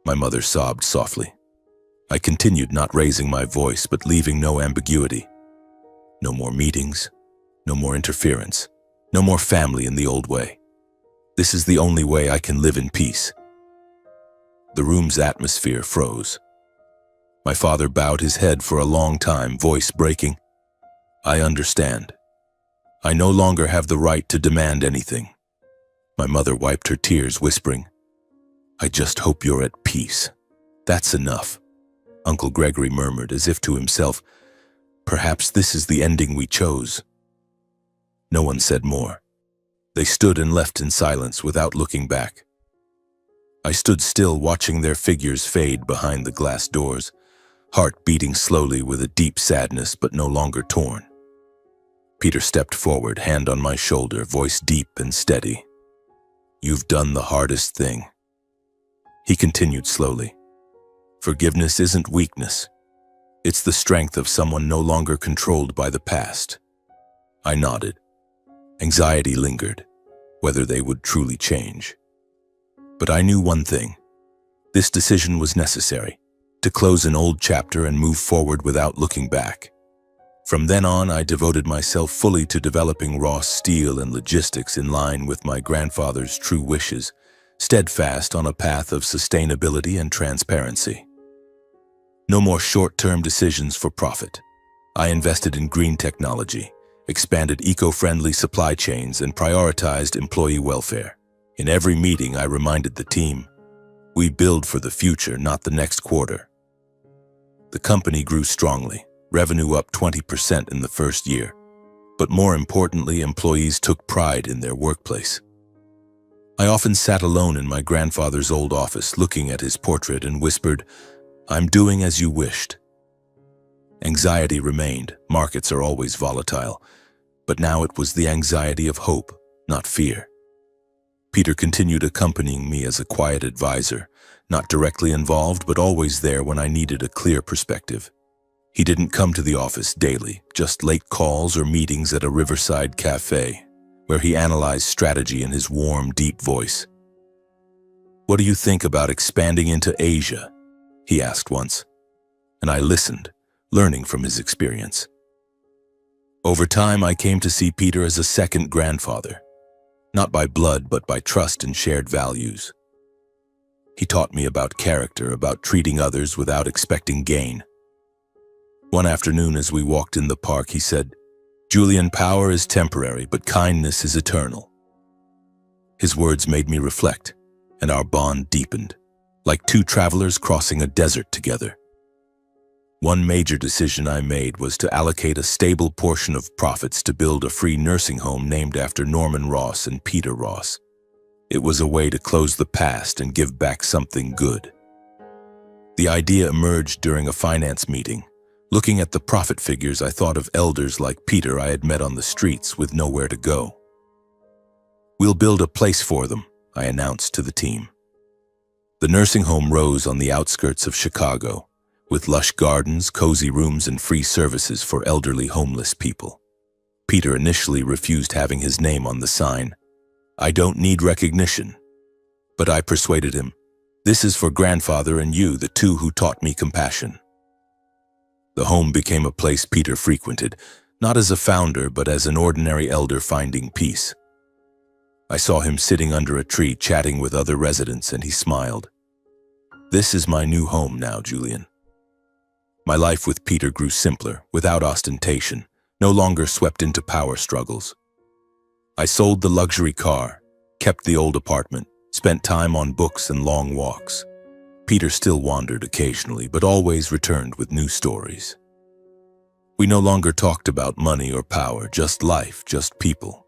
My mother sobbed softly. I continued, not raising my voice, but leaving no ambiguity. No more meetings, no more interference, no more family in the old way. This is the only way I can live in peace. The room's atmosphere froze. My father bowed his head for a long time, voice breaking. "I understand. I no longer have the right to demand anything." My mother wiped her tears, whispering, "I just hope you're at peace. That's enough." Uncle Gregory murmured, as if to himself, "Perhaps this is the ending we chose." No one said more. They stood and left in silence without looking back. I stood still, watching their figures fade behind the glass doors, heart beating slowly with a deep sadness but no longer torn. Peter stepped forward, hand on my shoulder, voice deep and steady. "You've done the hardest thing." He continued slowly. "Forgiveness isn't weakness. It's the strength of someone no longer controlled by the past. I nodded. Anxiety lingered, whether they would truly change. But I knew one thing. This decision was necessary, to close an old chapter and move forward without looking back. From then on, I devoted myself fully to developing raw steel and logistics in line with my grandfather's true wishes, steadfast on a path of sustainability and transparency. No more short-term decisions for profit. I invested in green technology, expanded eco-friendly supply chains, and prioritized employee welfare. In every meeting, I reminded the team, we build for the future, not the next quarter. The company grew strongly, revenue up 20% in the first year. But more importantly, employees took pride in their workplace. I often sat alone in my grandfather's old office, looking at his portrait and whispered, "I'm doing as you wished." Anxiety remained. Markets are always volatile. But now it was the anxiety of hope, not fear. Peter continued accompanying me as a quiet advisor, not directly involved, but always there when I needed a clear perspective. He didn't come to the office daily, just late calls or meetings at a riverside cafe, where he analyzed strategy in his warm, deep voice. "What do you think about expanding into Asia?" he asked once, and I listened, learning from his experience. Over time, I came to see Peter as a second grandfather, not by blood, but by trust and shared values. He taught me about character, about treating others without expecting gain. One afternoon as we walked in the park, he said, "Julian, power is temporary, but kindness is eternal." His words made me reflect, and our bond deepened, like two travelers crossing a desert together. One major decision I made was to allocate a stable portion of profits to build a free nursing home named after Norman Ross and Peter Ross. It was a way to close the past and give back something good. The idea emerged during a finance meeting. Looking at the profit figures, I thought of elders like Peter I had met on the streets with nowhere to go. "We'll build a place for them," I announced to the team. The nursing home rose on the outskirts of Chicago, with lush gardens, cozy rooms, and free services for elderly homeless people. Peter initially refused having his name on the sign. "I don't need recognition." But I persuaded him, "This is for grandfather and you, the two who taught me compassion." The home became a place Peter frequented, not as a founder, but as an ordinary elder finding peace. I saw him sitting under a tree chatting with other residents, and he smiled. "This is my new home now, Julian." My life with Peter grew simpler, without ostentation, no longer swept into power struggles. I sold the luxury car, kept the old apartment, spent time on books and long walks. Peter still wandered occasionally, but always returned with new stories. We no longer talked about money or power, just life, just people.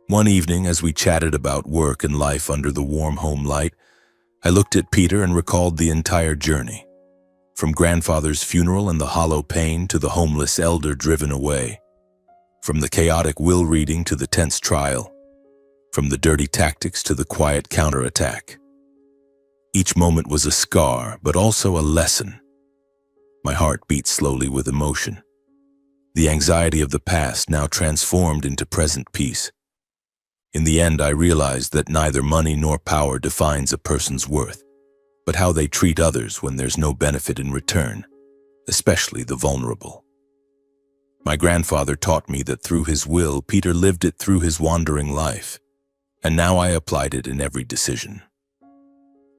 One evening, as we chatted about work and life under the warm home light, I looked at Peter and recalled the entire journey. From grandfather's funeral and the hollow pain to the homeless elder driven away. From the chaotic will reading to the tense trial. From the dirty tactics to the quiet counterattack. Each moment was a scar, but also a lesson. My heart beat slowly with emotion. The anxiety of the past now transformed into present peace. In the end, I realized that neither money nor power defines a person's worth, but how they treat others when there's no benefit in return, especially the vulnerable. My grandfather taught me that through his will, Peter lived it through his wandering life, and now I applied it in every decision.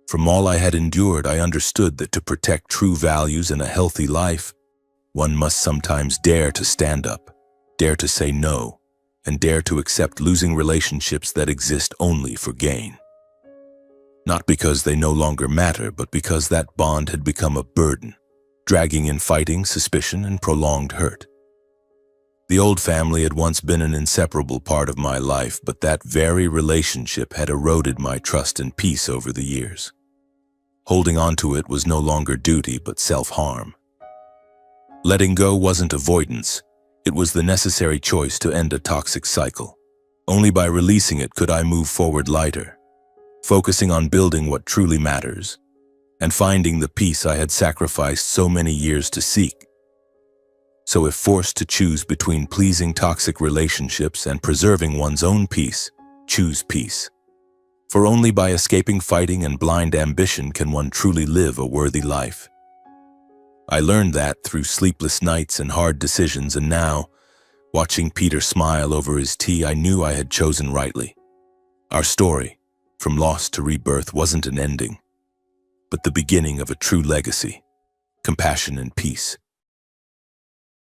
From all I had endured, I understood that to protect true values and a healthy life, one must sometimes dare to stand up, dare to say no, and dare to accept losing relationships that exist only for gain. Not because they no longer matter, but because that bond had become a burden, dragging in fighting, suspicion, and prolonged hurt. The old family had once been an inseparable part of my life, but that very relationship had eroded my trust and peace over the years. Holding on to it was no longer duty, but self-harm. Letting go wasn't avoidance. It was the necessary choice to end a toxic cycle. Only by releasing it could I move forward lighter, focusing on building what truly matters, and finding the peace I had sacrificed so many years to seek. So if forced to choose between pleasing toxic relationships and preserving one's own peace, choose peace. For only by escaping fighting and blind ambition can one truly live a worthy life. I learned that through sleepless nights and hard decisions, and now, watching Peter smile over his tea, I knew I had chosen rightly. Our story, from loss to rebirth, wasn't an ending, but the beginning of a true legacy, compassion and peace.